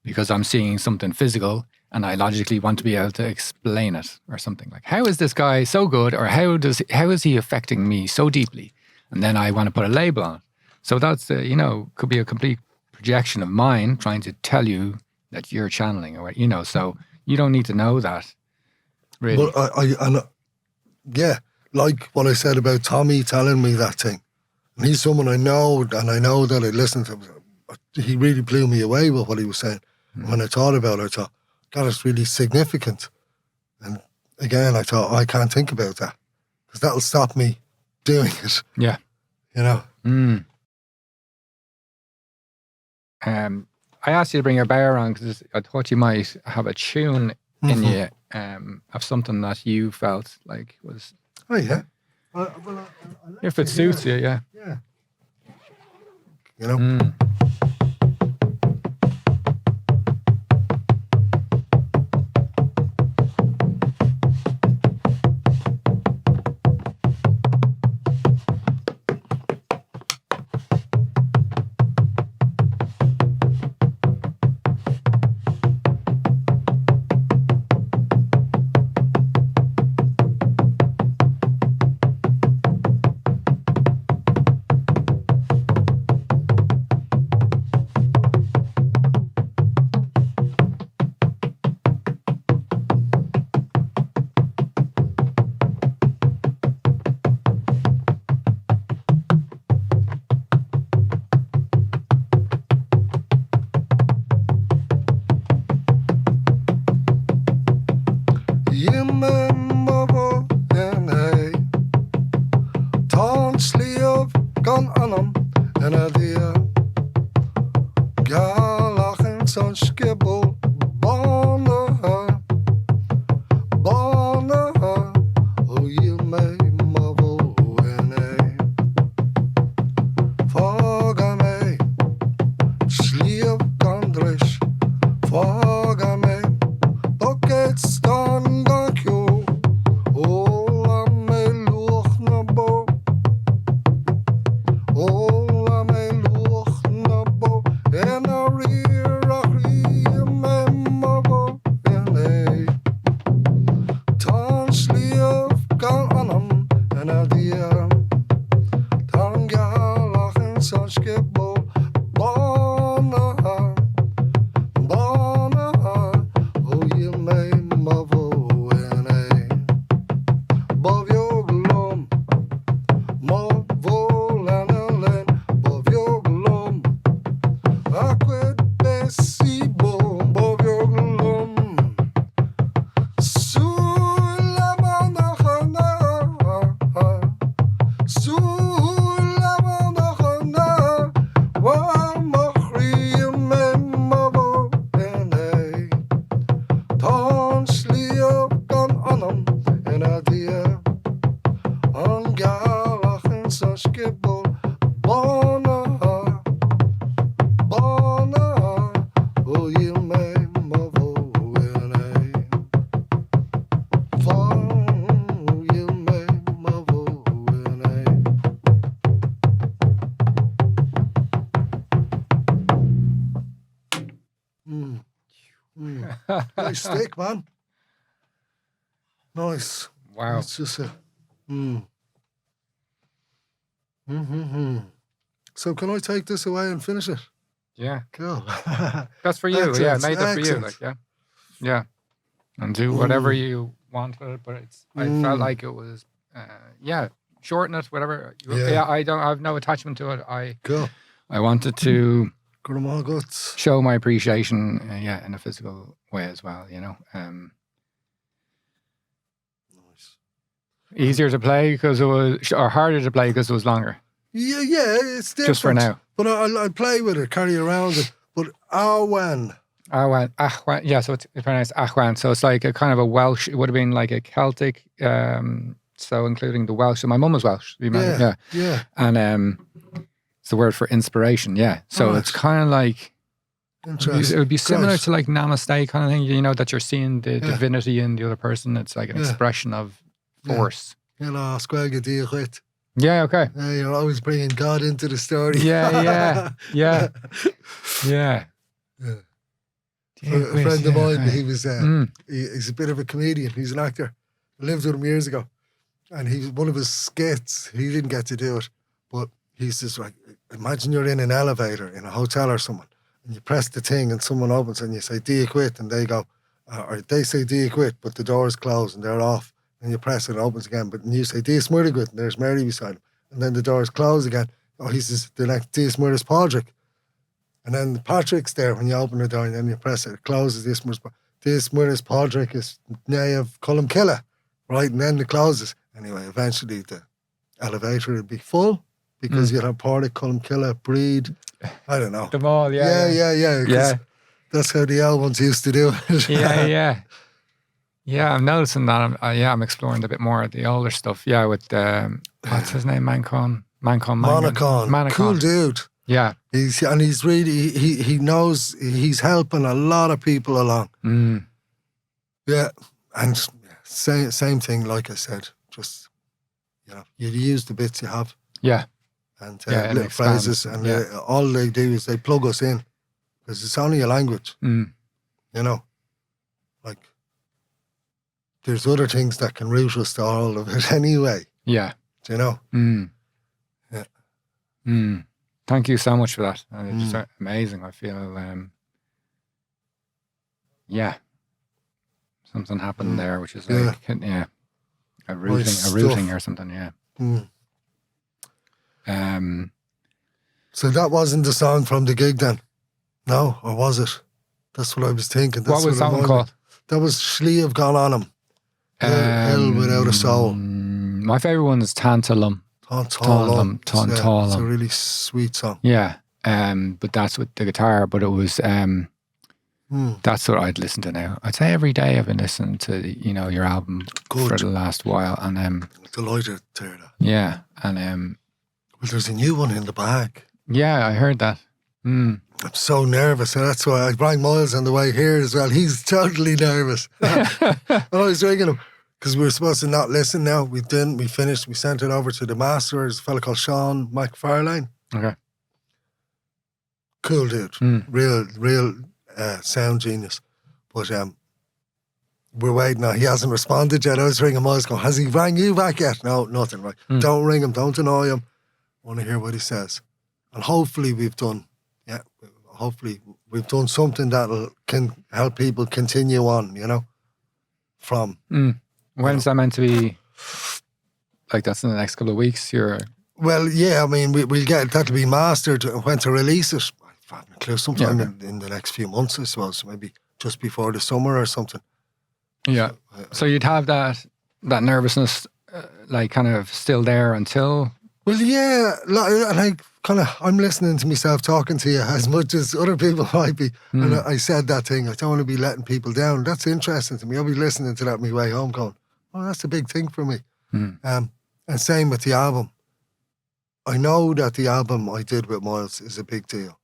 because I'm seeing something physical and I logically want to be able to explain it or something. Like, how is this guy so good, or how is he affecting me so deeply? And then I want to put a label on it. So that's, you know, could be a complete projection of mine trying to tell you that you're channeling, or, you know, so you don't need to know that, really. But yeah, like what I said about Tommy telling me that thing. And he's someone I know, and I know that I listened to him. He really blew me away with what he was saying. And when I thought about it, I thought, God, it's really significant. And again, I thought, I can't think about that because that'll stop me doing it. Yeah. You know? I asked you to bring your bow around because I thought you might have a tune in you of something that you felt like was... Oh, yeah. If it suits you, yeah. Yeah. You know? Nice stick, man. Nice. Wow. It's just a. So can I take this away and finish it? Yeah. Cool. That's for you. Yeah, Excellent, made that for you. excellent. Like, yeah. And do whatever you want with it. But I felt like it was, shorten it, whatever. Yeah. I have no attachment to it. Cool. I wanted to Grandma guts. show my appreciation, in a physical way as well, Nice. Easier to play because it was, or harder to play because it was longer. Yeah, it's different. Just for now. But I play with it, carry around it. But Awen. Ahwan, yeah, so it's pronounced Ahwan. So it's like a kind of a Welsh, it would have been like a Celtic, so including the Welsh. So my mum was Welsh. You remember? Yeah. And it's the word for inspiration, yeah. So it's kind of like, Interesting. it would be similar Great. to like namaste kind of thing, that you're seeing the divinity in the other person. It's like an expression of force. Squelga diachit. Yeah, okay. You're always bringing God into the story. Yeah. A friend of mine, he was he's a bit of a comedian. He's an actor. I lived with him years ago, and one of his skits. He didn't get to do it, but he says, like, imagine you're in an elevator in a hotel or someone, and you press the thing, and someone opens, and you say, "Do you quit?" And they go, or they say, "Do you quit?" But the door's closed and they're off, and you press it, it opens again. But you say, "Do you smurda quit?" And there's Mary beside him, and then the door's closed again. Oh, he says, "The next, do you smurda's Patrick?" And then Patrick's there when you open the door, and then you press it, it closes. This smurda's Patrick is Nayav Columkilla, right? And then it closes. Anyway, eventually the elevator would be full because you'd have Patrick, Columkilla, Breed, I don't know. Them all, yeah. Yeah. That's how the old ones used to do it. Yeah, I'm noticing that. I'm exploring a bit more of the older stuff. Yeah, with what's his name, Mancon. Cool dude. Yeah, He's really he knows he's helping a lot of people along. Yeah, and same thing. Like I said, just you use the bits you have. Yeah, and little phrases, and all they do is they plug us in because it's only a language. Like there's other things that can root us to all of it anyway. Yeah, Do you know? Yeah. Thank you so much for that. It's just amazing. I feel, something happened there, which is like, a rooting or something. Yeah. So that wasn't the song from the gig then? No, or was it? That's what I was thinking. What was that one called? That was Shliav Gone On Him. Hell Without a Soul. My favourite one is Tantalum. Tantalum. Tantalum. It's a really sweet song. Yeah. But that's with the guitar, but it was that's what I'd listen to now. I'd say every day I've been listening to your album for the last while, and delighted to hear that. Yeah, and well, there's a new one in the bag. Yeah, I heard that. I'm so nervous, and that's why I rang Miles on the way here as well. He's totally nervous. And I was ringing him because we were supposed to not listen now. We didn't. We finished. We sent it over to the master. There's a fella called Sean McFarlane. Okay. Cool dude. Real sound genius. But we're waiting now. He hasn't responded yet. I was ringing Miles going, has he rang you back yet? No, nothing. Right. Don't ring him. Don't annoy him. I want to hear what he says. And hopefully we've done something that can help people continue on, from. When's that meant to be? Like that's in the next couple of weeks? Well, yeah, I mean, we'll get that to be mastered. When to release it? I haven't a clue. Sometime in the next few months, I suppose. Maybe just before the summer or something. Yeah. So you'd have that nervousness, like kind of still there until. Well, yeah, and I'm listening to myself talking to you as much as other people might be. And I said that thing, I don't want to be letting people down. That's interesting to me. I'll be listening to that on my way home going, oh, that's a big thing for me. And same with the album. I know that the album I did with Miles is a big deal.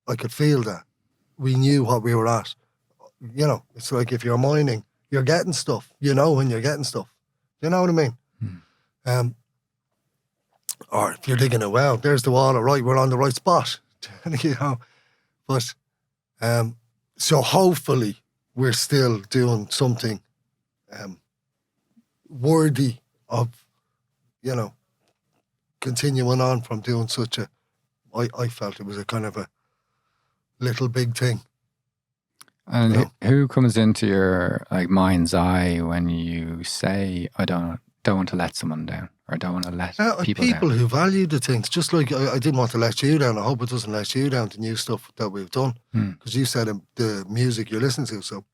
I could feel that. We knew what we were at. It's like if you're mining, you're getting stuff. You know when you're getting stuff. You know what I mean? Or if you're digging a well, there's the wall, all right, we're on the right spot. But so hopefully we're still doing something worthy of, continuing on from doing such a, I felt it was a kind of a little big thing. And who comes into your mind's eye when you say, I don't want to let someone down, or I don't want to let people down? Who value the things, just like I didn't want to let you down. I hope it doesn't let you down, the new stuff that we've done. Because you said the music you're listening to, so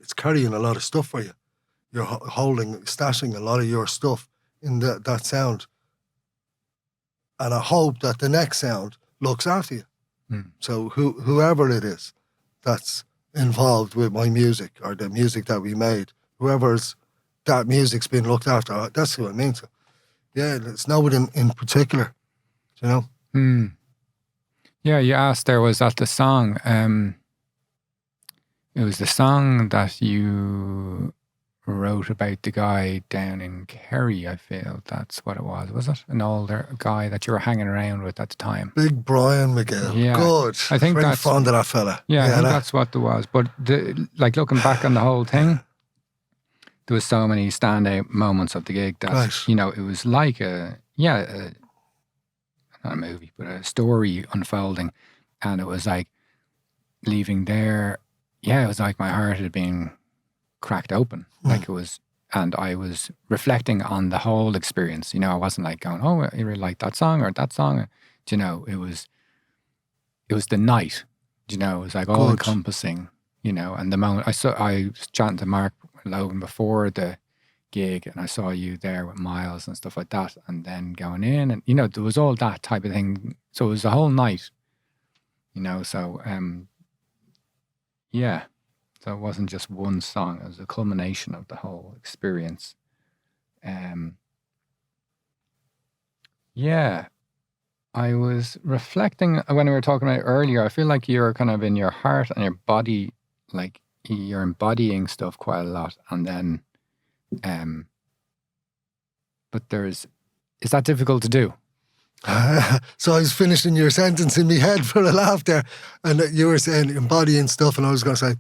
it's carrying a lot of stuff for you. You're stashing a lot of your stuff in that sound. And I hope that the next sound looks after you. So whoever it is that's involved with my music or the music that we made, that music's been looked after, that's who I mean. So, yeah, it's nobody in particular, Yeah, you asked there, was that the song? It was the song that you wrote about the guy down in Kerry, I feel. That's what it was it? An older guy that you were hanging around with at the time. Big Brian McGill. Yeah. Good. I think very fond of that fella. Yeah, I think that's what it was. But looking back on the whole thing, there was so many standout moments of the gig that, it was like not a movie, but a story unfolding. And it was like leaving there, it was like my heart had been cracked open. Like it was, and I was reflecting on the whole experience. I wasn't like going, oh, I really like that song or that song. It was the night. It was like all encompassing. And the moment I was chatting to Mark Logan before the gig, and I saw you there with Miles and stuff like that, and then going in, and there was all that type of thing. So it was the whole night. So So it wasn't just one song, it was a culmination of the whole experience. I was reflecting when we were talking about it earlier, I feel like you're kind of in your heart and your body, like you're embodying stuff quite a lot. And then, but is that difficult to do? So I was finishing your sentence in my head for a laugh there, and you were saying embodying stuff, and I was going to say,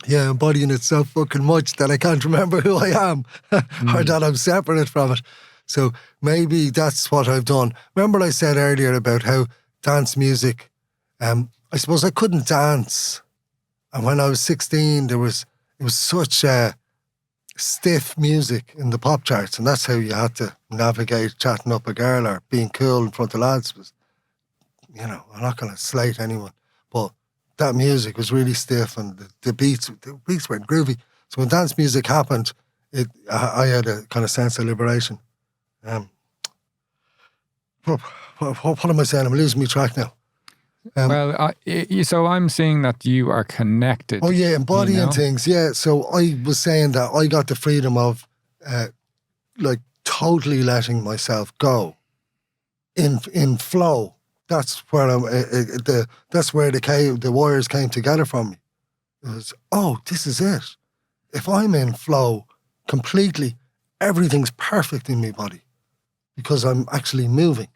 yeah, embodying it so fucking much that I can't remember who I am or that I'm separate from it. So maybe that's what I've done. Remember I said earlier about how dance music, I suppose I couldn't dance. And when I was 16, it was such stiff music in the pop charts, and that's how you had to navigate chatting up a girl or being cool in front of lads. Was, I'm not going to slate anyone, but that music was really stiff, and the beats weren't groovy. So when dance music happened, I had a kind of sense of liberation. What am I saying? I'm losing my track now. So I'm seeing that you are connected. Oh yeah, embodying things. Yeah, so I was saying that I got the freedom of, totally letting myself go, in flow. That's where that's where the wires came together from me. It was, this is it. If I'm in flow completely, everything's perfect in my body because I'm actually moving.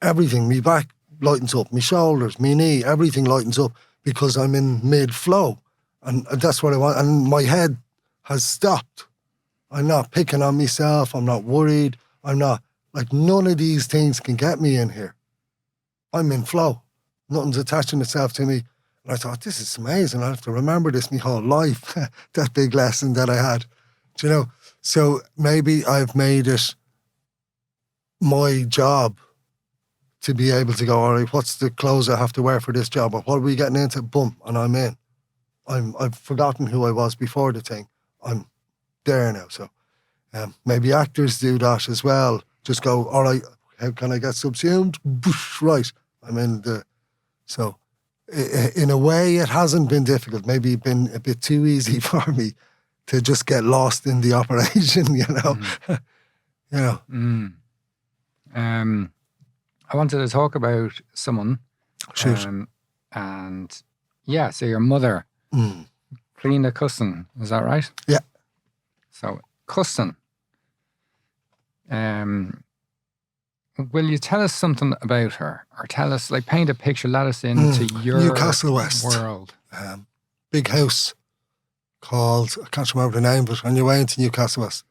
Everything, me back lightens up, my shoulders, my knee, everything lightens up because I'm in mid-flow. And that's what I want. And my head has stopped. I'm not picking on myself. I'm not worried. I'm not, none of these things can get me in here. I'm in flow. Nothing's attaching itself to me. And I thought, this is amazing. I have to remember this my whole life, that big lesson that I had. So maybe I've made it my job to be able to go, all right, what's the clothes I have to wear for this job? Or what are we getting into? Boom, and I'm in. I've forgotten who I was before the thing. I'm there now. So maybe actors do that as well. Just go, all right, how can I get subsumed? Right, I'm in the... So in a way, it hasn't been difficult. Maybe it's been a bit too easy for me to just get lost in the operation, I wanted to talk about someone. Shoot. So your mother, Clina Cusson, is that right? Yeah. So, Cusson, will you tell us something about her? Or tell us, paint a picture, let us into your Newcastle West world. Big house, called, I can't remember the name, but on your way into Newcastle West,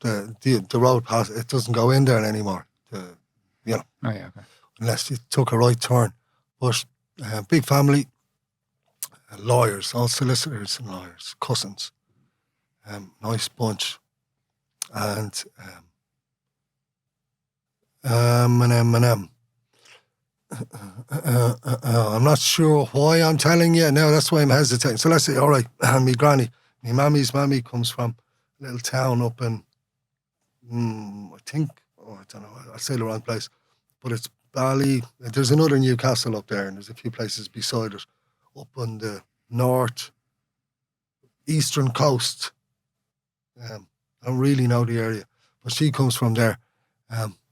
the road pass, it doesn't go in there anymore. You know, Oh yeah. Okay. unless you took a right turn. But big family, lawyers, all solicitors and lawyers, cousins, nice bunch, and M&M. I'm not sure why I'm telling you. No, that's why I'm hesitating. So let's say, all right, me granny, me mammy's mammy comes from a little town up in, I think, I don't know, I'll say the wrong place, but it's Bally. There's another Newcastle up there, and there's a few places beside it, up on the north, eastern coast. I don't really know the area, but she comes from there.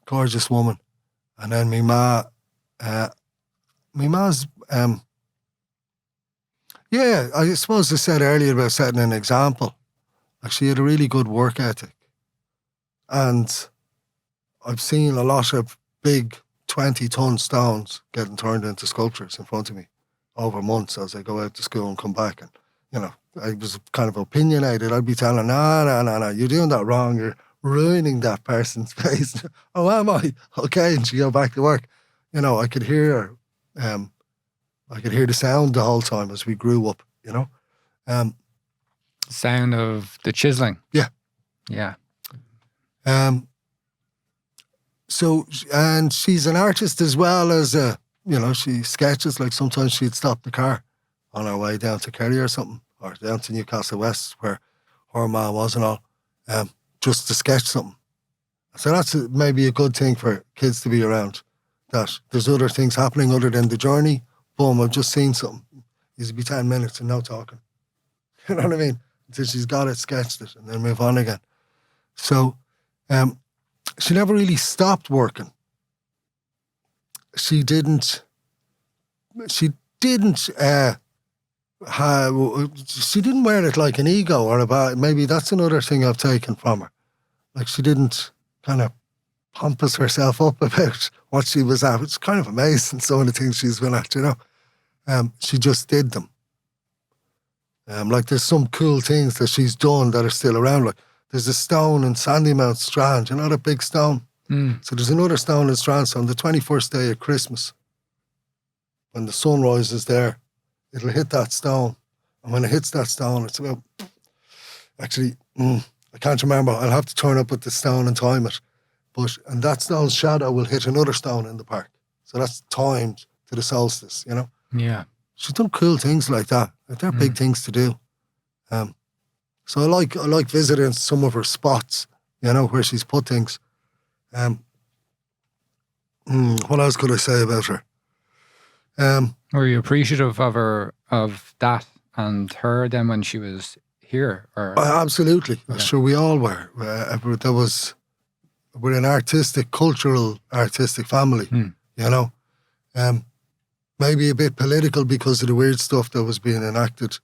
Gorgeous woman. And then me ma's, yeah, I suppose I said earlier about setting an example. Like, she had a really good work ethic. And I've seen a lot of big 20-ton stones getting turned into sculptures in front of me over months as I go out to school and come back. And, you know, I was kind of opinionated. I'd be telling her, no, you're doing that wrong. You're ruining that person's face. Oh, am I? Okay. And she go back to work. You know, I could hear her. I could hear the sound the whole time as we grew up, you know. Sound of the chiseling. Yeah. Yeah. So, and she's an artist as well as she sketches. Like, sometimes she'd stop the car on our way down to Kerry or something, or down to Newcastle West where her mom was and all, just to sketch something. So that's maybe a good thing for kids to be around, that there's other things happening other than the journey. Boom, I've just seen something. It'll be 10 minutes and no talking. You know what I mean? Until she's got it, sketched it, and then move on again. So, she never really stopped working. She didn't wear it like an ego or about. Maybe that's another thing I've taken from her. Like, she didn't kind of pompous herself up about what she was at. It's kind of amazing, some of the things she's been at, you know. She just did them. Like, there's some cool things that she's done that are still around. Like, there's a stone in Sandymount Strand, you know, that big stone? So there's another stone in Strand. So on the 21st day of Christmas, when the sun rises there, it'll hit that stone. And when it hits that stone, it's about, actually, I can't remember. I'll have to turn up with the stone and time it. And that stone's shadow will hit another stone in the park. So that's timed to the solstice, you know? Yeah. She's done cool things like that. Like, they're big things to do. So I like visiting some of her spots, you know, where she's put things. What else could I say about her? Were you appreciative of that and her then when she was here? Or Absolutely. Okay. Sure, we all were. We're an artistic family, you know. Maybe a bit political because of the weird stuff that was being enacted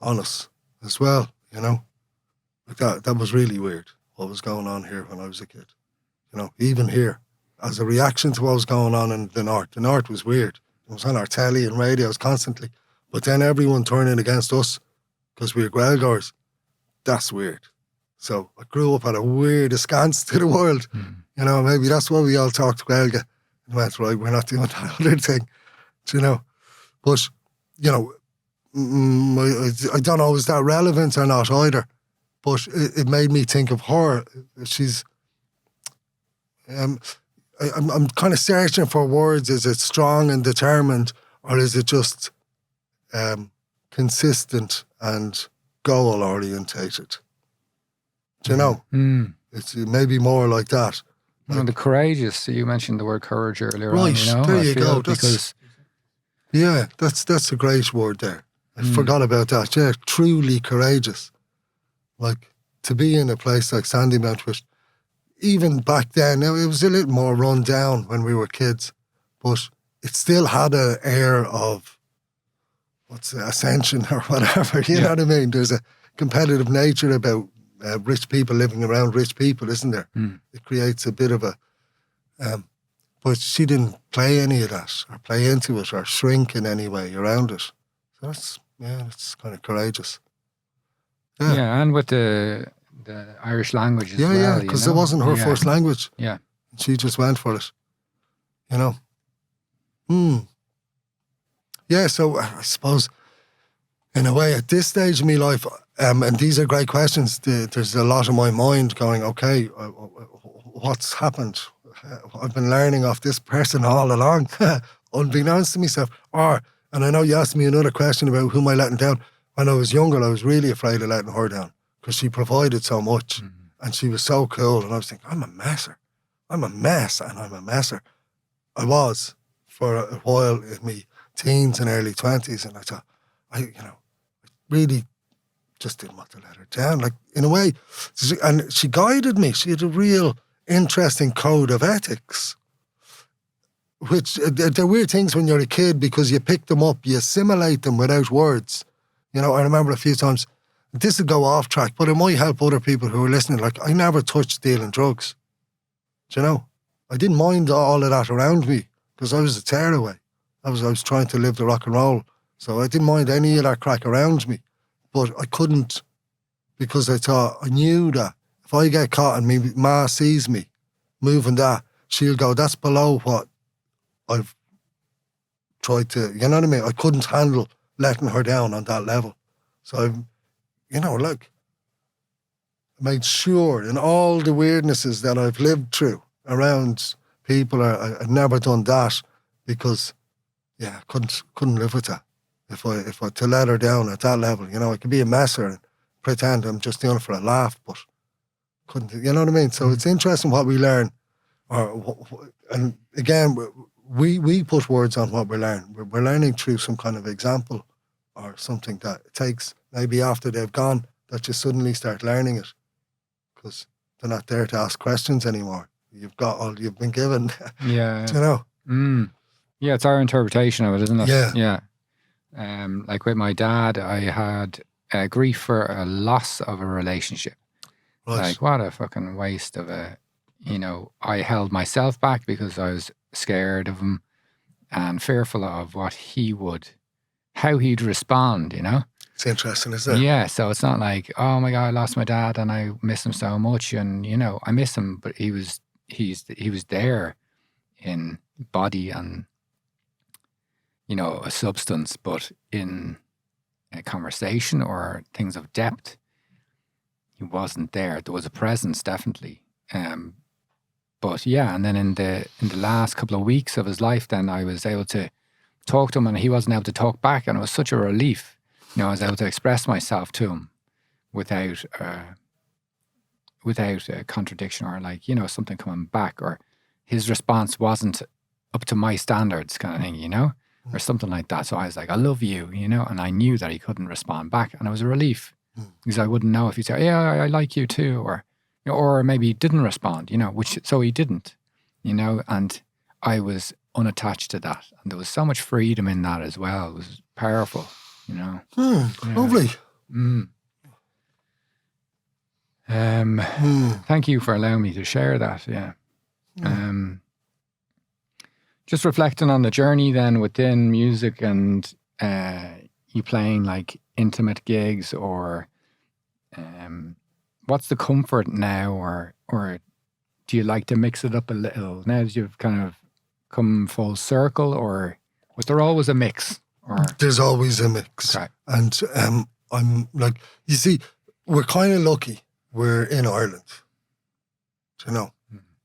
on us as well, you know. Like, that was really weird, what was going on here when I was a kid. You know, even here, as a reaction to what was going on in the North. The North was weird. It was on our telly and radios constantly. But then everyone turning against us because we were Gaelgoers. That's weird. So I grew up at a weird askance to the world. You know, maybe that's why we all talked Gaelga. And went, right, we're not doing that other thing. You know, but, you know, I don't know, is that relevant or not either? But it made me think of her. She's, I'm kind of searching for words. Is it strong and determined, or is it just consistent and goal orientated? Do you know? It's maybe more like that. Like, the courageous. You mentioned the word courage earlier on. Right, You know, there you go. Because yeah, that's a great word there. I forgot about that. Yeah, truly courageous. Like, to be in a place like Sandymount, which even back then, it was a little more run down when we were kids, but it still had an air of, ascension or whatever, you know what I mean? There's a competitive nature about rich people living around rich people, isn't there? It creates a bit of a... but she didn't play any of that or play into it or shrink in any way around it. So that's kind of courageous. Yeah, and with the Irish language as well. Yeah, because it wasn't her first language. Yeah. She just went for it, you know. Yeah, so I suppose, in a way, at this stage of my life, and these are great questions, there's a lot in my mind going, okay, what's happened? I've been learning off this person all along, unbeknownst to myself. And I know you asked me another question about who am I letting down. When I was younger, I was really afraid of letting her down because she provided so much and she was so cool. And I was thinking, I'm a messer. I'm a mess and I'm a messer. I was for a while in my teens and early 20s, and I thought, I really just didn't want to let her down. Like, in a way, and she guided me. She had a real interesting code of ethics, which they're weird things when you're a kid because you pick them up, you assimilate them without words. I remember a few times, this would go off track, but it might help other people who are listening. Like, I never touched dealing drugs. Do you know? I didn't mind all of that around me because I was a tearaway. I was trying to live the rock and roll. So I didn't mind any of that crack around me. But I couldn't, because I knew that if I get caught and me ma sees me moving that, she'll go, that's below what I've tried to, you know what I mean? I couldn't handle letting her down on that level. So I've, made sure in all the weirdnesses that I've lived through around people, I've never done that because, I couldn't live with that. If I to let her down at that level, I could be a messer and pretend I'm just doing it for a laugh, but couldn't, you know what I mean? So it's interesting what we learn, and again, we put words on what we learn. We're learning through some kind of example or something that it takes maybe after they've gone that you suddenly start learning it because they're not there to ask questions anymore. You've got all you've been given. Yeah. Do you know? Yeah, it's our interpretation of it, isn't it? Yeah. Yeah. Like with my dad, I had grief for a loss of a relationship. Right. Like, what a fucking waste of I held myself back because I was scared of him and fearful of how he'd respond, It's interesting, isn't it? Yeah, so it's not like, oh my God, I lost my dad and I miss him so much. And, I miss him, but he was there in body and, a substance, but in a conversation or things of depth, he wasn't there. There was a presence, definitely. But yeah, and then in the last couple of weeks of his life, then I was able to talk to him and he wasn't able to talk back. And it was such a relief. I was able to express myself to him without a contradiction or something coming back, or his response wasn't up to my standards kind of thing, or something like that. So I was like, I love you, and I knew that he couldn't respond back. And it was a relief because I wouldn't know if he said, yeah, I like you too, or maybe he didn't respond, so he didn't, and I was unattached to that. And there was so much freedom in that as well. It was powerful, Yeah. Lovely. Thank you for allowing me to share that. Yeah. Just reflecting on the journey then within music and you playing like intimate gigs, or what's the comfort now, or do you like to mix it up a little now that you've kind of come full circle, or was there always a mix? Or there's always a mix. Okay. And I'm like, you see, we're kind of lucky we're in Ireland,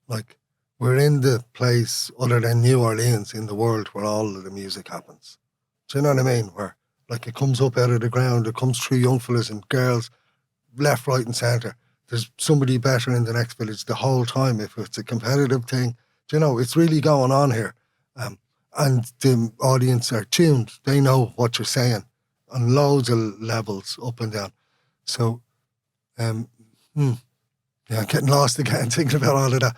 like we're in the place other than New Orleans in the world where all of the music happens. Do you know what I mean? Where like it comes up out of the ground, it comes through young fellas and girls, left, right and centre. There's somebody better in the next village the whole time if it's a competitive thing. Do you know, it's really going on here. And the audience are tuned. They know what you're saying on loads of levels, up and down. So, I'm getting lost again thinking about all of that.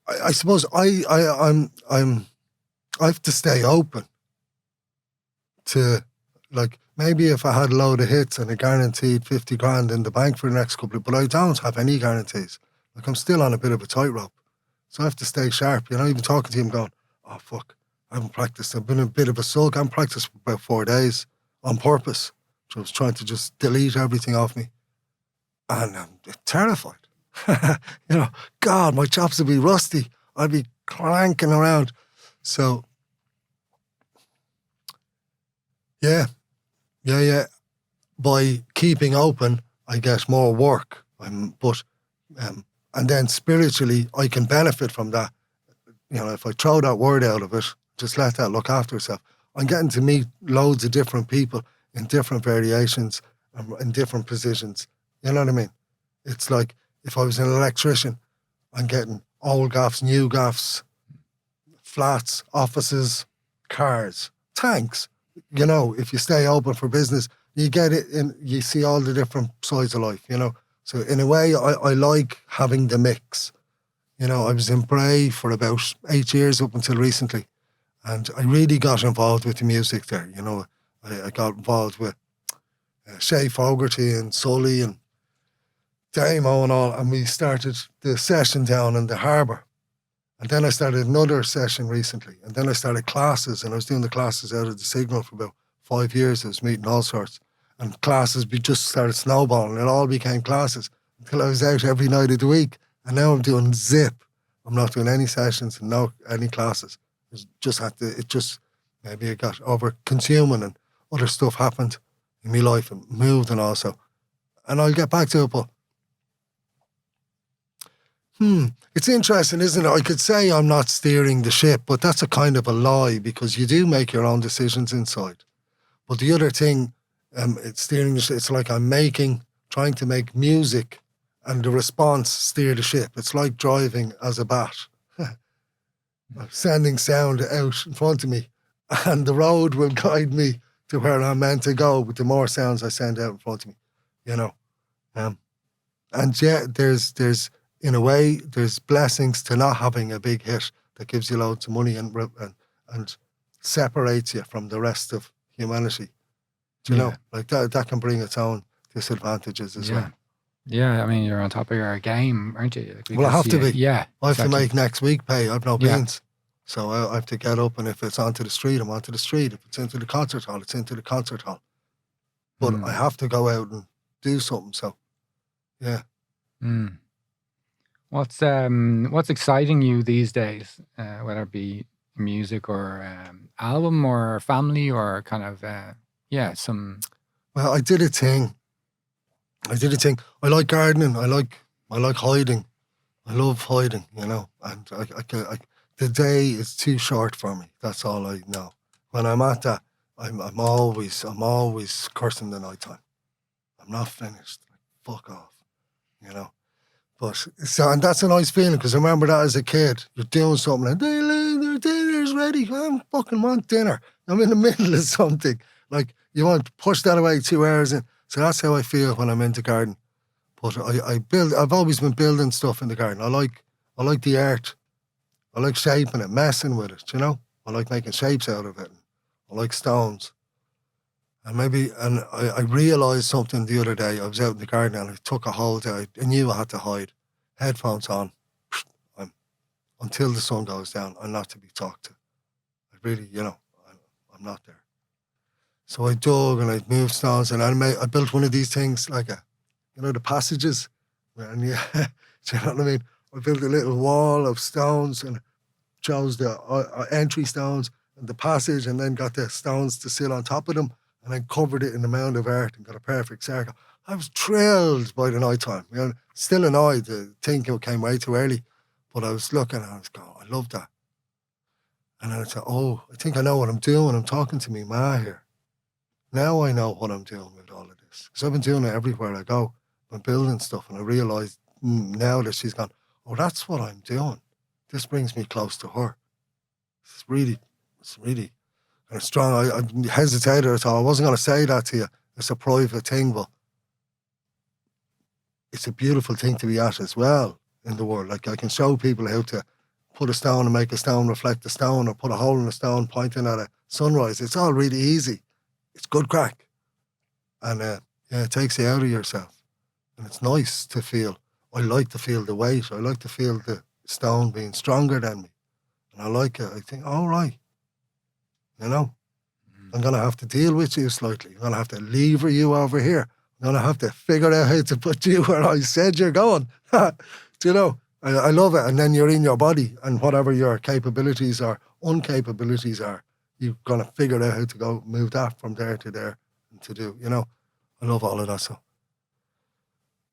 I suppose I have to stay open to, like, maybe if I had a load of hits and a guaranteed 50 grand in the bank for the next couple of, but I don't have any guarantees. Like, I'm still on a bit of a tightrope. So I have to stay sharp, even talking to him going, oh fuck, I haven't practiced. I've been a bit of a sulk. I haven't practiced for about 4 days on purpose. So I was trying to just delete everything off me. And I'm terrified. God, my chops would be rusty. I'd be clanking around. So, yeah. By keeping open, I get more work. And then spiritually, I can benefit from that. If I throw that word out of it, just let that look after itself. I'm getting to meet loads of different people in different variations and in different positions. You know what I mean? It's like if I was an electrician, I'm getting old gaffs, new gaffs, flats, offices, cars, tanks. If you stay open for business, you get it in, you see all the different sides of life, So in a way, I like having the mix. I was in Bray for about 8 years up until recently. And I really got involved with the music there. I got involved with Shay Fogarty and Sully and Damo and all. And we started the session down in the harbour. And then I started another session recently. And then I started classes. And I was doing the classes out of the Signal for about 5 years. I was meeting all sorts. And classes just started snowballing. It all became classes until I was out every night of the week. And now I'm doing zip. I'm not doing any sessions and any classes. Maybe I got over consuming and other stuff happened in my life and moved and also. And I'll get back to it, but it's interesting, isn't it? I could say I'm not steering the ship, but that's a kind of a lie because you do make your own decisions inside. But the other thing, it's steering the ship. It's like I'm trying to make music and the response steer the ship. It's like driving as a bat. Sending sound out in front of me and the road will guide me to where I'm meant to go with the more sounds I send out in front of me, and yeah, there's in a way, there's blessings to not having a big hit that gives you loads of money and separates you from the rest of humanity. Do you know? Like that can bring its own disadvantages as well. Yeah, I mean, you're on top of your game, aren't you? Well, I have to be. Yeah. I have to make next week pay. I've no beans. So I have to get up, and if it's onto the street, I'm onto the street. If it's into the concert hall, it's into the concert hall. But I have to go out and do something, so, yeah. What's exciting you these days, whether it be music or album or family or kind of, some... Well, I did a thing. I like gardening. I like hiding. I love hiding, and the day is too short for me. That's all I know. When I'm at that, I'm always cursing the night time. I'm not finished. Fuck off, But and that's a nice feeling because I remember that as a kid. You're doing something and their dinner's ready. I fucking want dinner. I'm in the middle of something. Like you want to push that away 2 hours in. So that's how I feel when I'm in the garden. But I've always been building stuff in the garden. I like the art. I like shaping it, messing with it, I like making shapes out of it. I like stones. And I realised something the other day. I was out in the garden and I took a hold out. I knew I had to hide. Headphones on. Until the sun goes down, I'm not to be talked to. I really, I'm not there. So I dug and I moved stones and I built one of these things like the passages. And do you know what I mean? I built a little wall of stones and chose the entry stones and the passage and then got the stones to sit on top of them and then covered it in a mound of art and got a perfect circle. I was thrilled by the night time. Still annoyed. I think it came way too early. But I was looking and I was going, I love that. And then I said, I think I know what I'm doing. I'm talking to me ma here. Now I know what I'm doing with all of this. Because I've been doing it everywhere I go. I'm building stuff and I realised now that she's gone, that's what I'm doing. This brings me close to her. It's really kind of strong. I hesitated at all. I wasn't going to say that to you. It's a private thing, but it's a beautiful thing to be at as well in the world. Like I can show people how to put a stone and make a stone reflect the stone or put a hole in a stone pointing at a sunrise. It's all really easy. It's good crack. And it takes you out of yourself. And it's nice to feel. I like to feel the weight. I like to feel the stone being stronger than me. And I like it. I think, all right. you know. I'm going to have to deal with you slightly. I'm going to have to lever you over here. I'm going to have to figure out how to put you where I said you're going. Do you know? I love it. And then you're in your body, and whatever your capabilities or uncapabilities are, you're going to figure out how to go move that from there to there and to do, you know. I love all of that. So,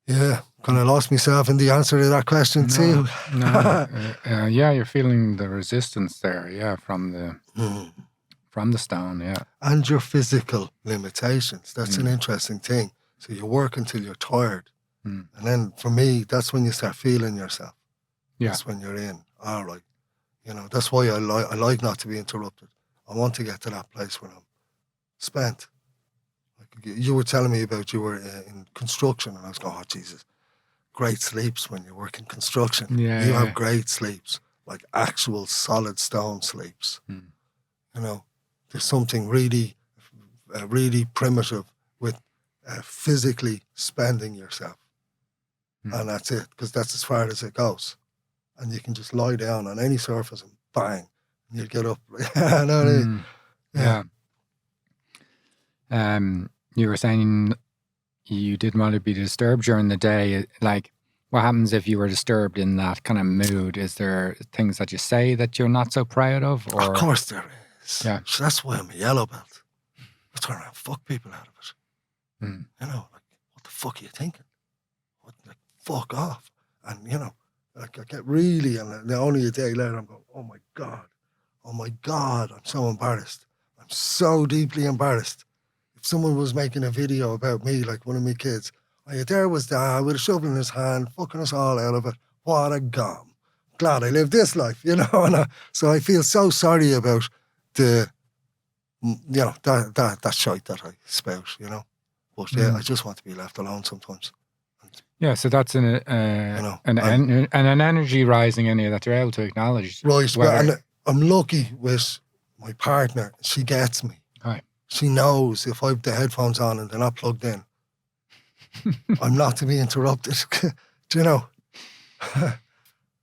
yeah, kind of lost myself in the answer to that question too. Yeah, you're feeling the resistance there, yeah, from the stone, yeah. And your physical limitations. That's an interesting thing. So you work until you're tired. And then for me, that's when you start feeling yourself. Yeah. That's when you're in. All right. You know, that's why I like not to be interrupted. I want to get to that place where I'm spent. Like you were telling me about you were in construction, and I was going, oh, Jesus, great sleeps when you work in construction. Yeah, you have great sleeps, like actual solid stone sleeps. You know, there's something really, really primitive with physically spending yourself. And that's it, because that's as far as it goes. And you can just lie down on any surface and bang, and you get up. You know what I mean? Yeah. You were saying you didn't want to be disturbed during the day. Like, what happens if you were disturbed in that kind of mood? Is there things that you say that you're not so proud of? Or? Of course there is. Yeah. So that's why I'm a yellow belt. I turn around and fuck people out of it. You know, like, what the fuck are you thinking? Like, fuck off. And, you know, like I get really, and only a day later I'm going, oh my God, I'm so embarrassed. I'm so deeply embarrassed. If someone was making a video about me, like one of my kids, oh, there was Dad with a shovel in his hand, fucking us all out of it. What a gum. Glad I lived this life, you know. And so I feel so sorry about the, you know, that shite that I spout, you know. But yeah, I just want to be left alone sometimes. Yeah, so that's an energy rising in you that you're able to acknowledge. Right, and I'm lucky with my partner. She gets me. Right. She knows if I have the headphones on and they're not plugged in, I'm not to be interrupted. Do you know?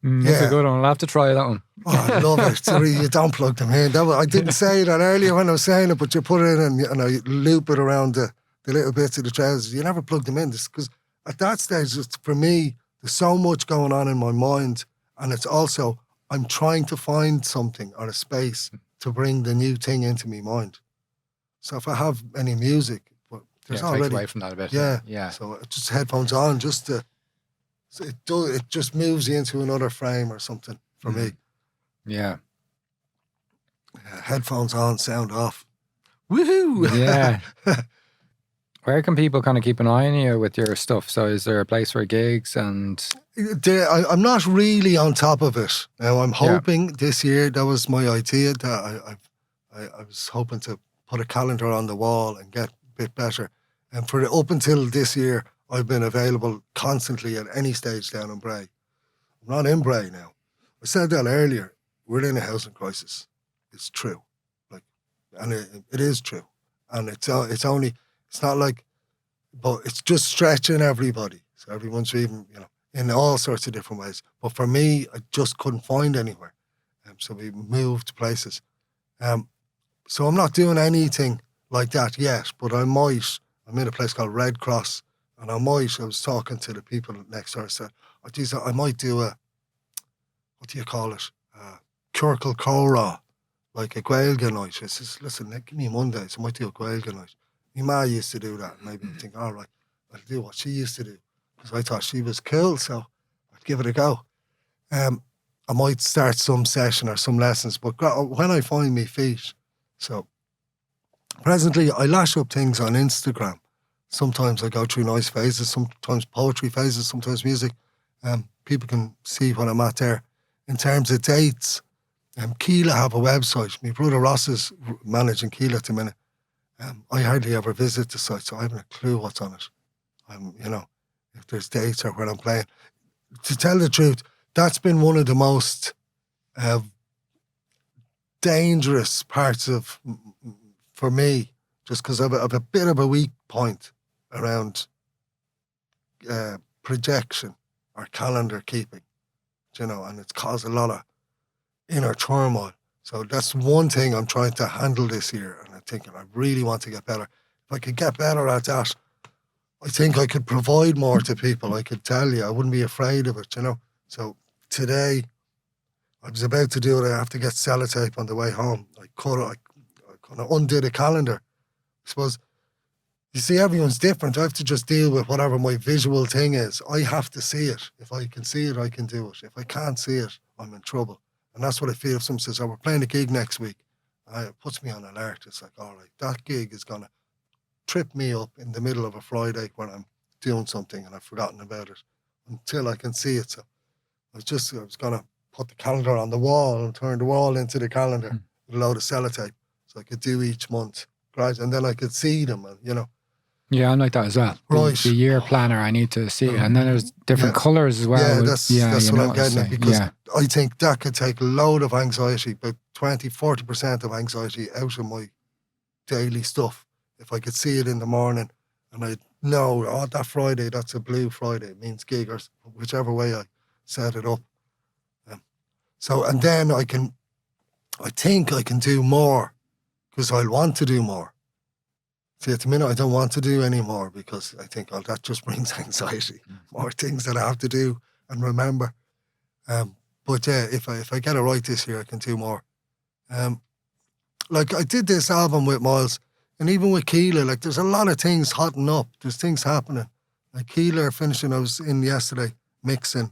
That's a good one. I'll have to try that one. Oh, I love it. So you don't plug them in. I didn't say that earlier when I was saying it, but you put it in and I loop it around the little bits of the trousers. You never plug them in. Because at that stage, for me, there's so much going on in my mind. And it's also, I'm trying to find something or a space to bring the new thing into my mind. So if I have any music, but there's already... takes away from that a bit. Yeah. So just headphones on, just to... So it just moves you into another frame or something for me. Yeah. Headphones on, sound off. Woohoo! Yeah. Where can people kind of keep an eye on you with your stuff? So is there a place for gigs and... I'm not really on top of it. Now, I'm hoping this year, that was my idea, that I was hoping to put a calendar on the wall and get a bit better. And up until this year, I've been available constantly at any stage down in Bray. I'm not in Bray now. I said that earlier. We're in a housing crisis. It's true. And it is true. And it's not like, but it's just stretching everybody. So everyone's even, you know, in all sorts of different ways. But for me, I just couldn't find anywhere. So we moved places. So I'm not doing anything like that yet, but I'm in a place called Red Cross, and I was talking to the people next door, I said, oh, geez, I might do what do you call it? Curkle Cora, like a Gaeilge night. I says, listen, give me Mondays, I might do a Gaeilge night. My ma used to do that, and I'd think, all right, I'll do what she used to do, because I thought she was cool, so I'd give it a go. I might start some session or some lessons, but when I find me feet, so presently I lash up things on Instagram. Sometimes I go through nice phases, sometimes poetry phases, sometimes music. People can see what I'm at there. In terms of dates, Keela have a website. My brother Ross is managing Keela at the minute. I hardly ever visit the site, so I haven't a clue what's on it. You know, if there's dates or where I'm playing. To tell the truth, that's been one of the most dangerous parts for me, just because I have a bit of a weak point around projection or calendar keeping, you know, and it's caused a lot of inner turmoil. So that's one thing I'm trying to handle this year, and I'm thinking I really want to get better. If I could get better at that, I think I could provide more to people. I could tell you, I wouldn't be afraid of it, you know. So today, I was about to do it. I have to get sellotape on the way home. I kind of undid the calendar. I suppose, you see, everyone's different. I have to just deal with whatever my visual thing is. I have to see it. If I can see it, I can do it. If I can't see it, I'm in trouble. And that's what I feel if someone says, oh, we're playing a gig next week. It puts me on alert. It's like, all right, that gig is going to trip me up in the middle of a Friday when I'm doing something and I've forgotten about it until I can see it. So I was going to put the calendar on the wall and turn the wall into the calendar with a load of sellotape so I could do each month. Right, and then I could see them, and, you know. Yeah, I'm like that as well. Right. The year planner, I need to see it. And then there's different colours as well. Yeah, that's what I'm getting at, because I think that could take a load of anxiety, about 20-40% of anxiety out of my daily stuff. If I could see it in the morning and I know, oh, that Friday, that's a blue Friday, it means gig, or whichever way I set it up. And then I think I can do more, because I'll want to do more. See, at the minute, I don't want to do any more because I think, oh, that just brings anxiety. More things that I have to do and remember. But yeah, if I get it right this year, I can do more. Like, I did this album with Miles, and even with Keela, like, there's a lot of things hotting up. There's things happening. Like Keela finishing, I was in yesterday mixing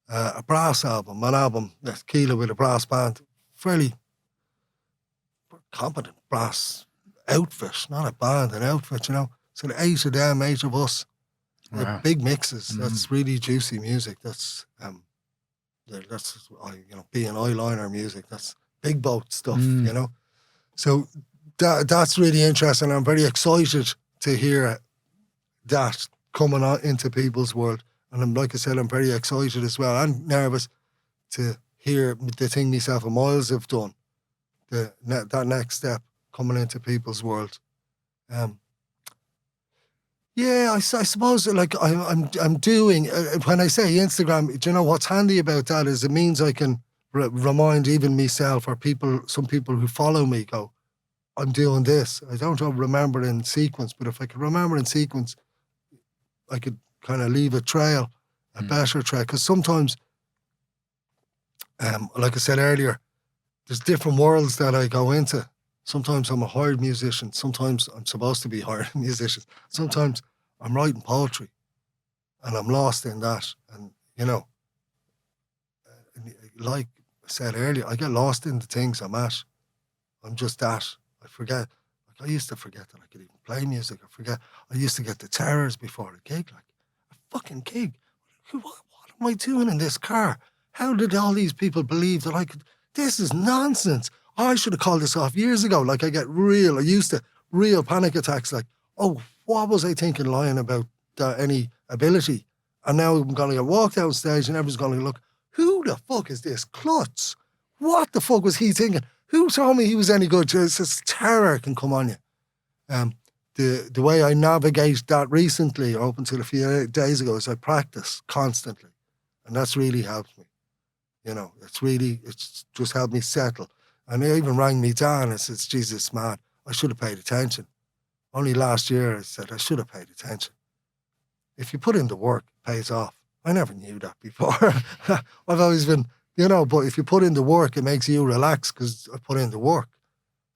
a brass album, an album that's Keela with a brass band, fairly competent brass outfit, not a band, an outfit, you know. So the 8 of them, 8 of us, Wow. big mixes. That's really juicy music. That's you know, being eyeliner music. That's big boat stuff, you know. So that's really interesting. I'm very excited to hear that coming on into people's world. And like I said, I'm very excited as well. I'm nervous to hear the thing myself and Miles have done. That next step coming into people's world. Yeah, I suppose, like, I'm doing, when I say Instagram, do you know what's handy about that is it means I can remind even myself or some people who follow me, go, I'm doing this. I don't remember in sequence, but if I could remember in sequence, I could kind of leave a trail, a better trail. Because sometimes, like I said earlier, there's different worlds that I go into. Sometimes I'm a hired musician. Sometimes I'm supposed to be hired musician. Sometimes I'm writing poetry and I'm lost in that. And, you know, like I said earlier, I get lost in the things I'm at. I'm just that. I forget. Like, I used to forget that I could even play music. I used to get the terrors before a gig. Like, a fucking gig. What am I doing in this car? How did all these people believe that I could? This is nonsense. I should have called this off years ago. Like, I used to real panic attacks. Like, oh, what was I thinking lying about any ability? And now I'm going to get walked out stage and everyone's going to look, who the fuck is this klutz? What the fuck was he thinking? Who told me he was any good? It's this terror can come on you. The way I navigate that recently, or up until a few days ago, is I practice constantly. And that's really helped me. You know, it's just helped me settle. And they even rang me down and said, Jesus, man, I should have paid attention. Only last year I said, I should have paid attention. If you put in the work, it pays off. I never knew that before. I've always been, you know, but if you put in the work, it makes you relax because I put in the work.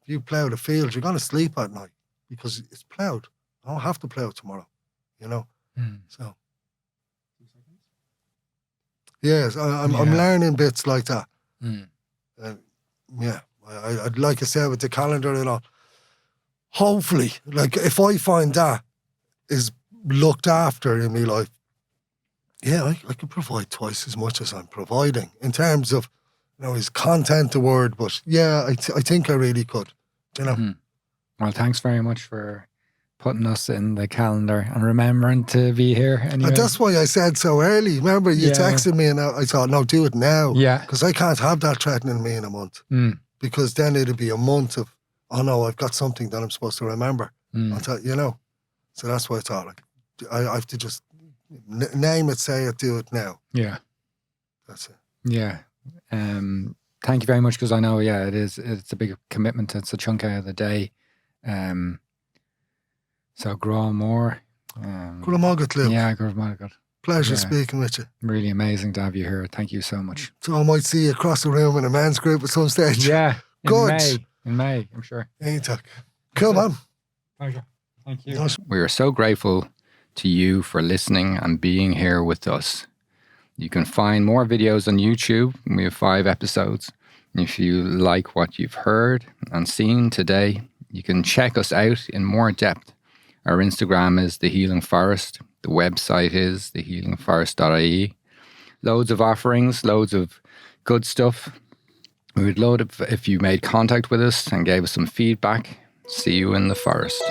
If you plough the field, you're going to sleep at night because it's ploughed. I don't have to plough tomorrow, you know. So, yes, I'm learning bits like that. Yeah, I'd like I said with the calendar and all. Hopefully, like, if I find that is looked after in my life, yeah, I could provide twice as much as I'm providing in terms of, you know, is content the word, but yeah, I think I really could, you know. Well, thanks very much for putting us in the calendar and remembering to be here anyway. And that's why I said so early. Remember, you texted me and I thought, no, do it now. Yeah. Because I can't have that threatening me in a month. Because then it'd be a month of, oh no, I've got something that I'm supposed to remember. I thought, you know. So that's why I thought, like, I have to just name it, say it, do it now. Yeah. That's it. Yeah. Thank you very much, because I know, it's a big commitment. It's a chunk out of the day. So grow more. Good Margaret, Luke. Yeah, good Margaret. Pleasure speaking with you. Really amazing to have you here. Thank you so much. So I might see you across the room in a men's group at some stage. Yeah, Good. In May, I'm sure. Anytime. Cool, man. Pleasure. Thank you. Nice. We are so grateful to you for listening and being here with us. You can find more videos on YouTube. We have 5 episodes. If you like what you've heard and seen today, you can check us out in more depth. Our Instagram is The Healing Forest. The website is thehealingforest.ie. Loads of offerings, loads of good stuff. We would love it if you made contact with us and gave us some feedback. See you in the forest.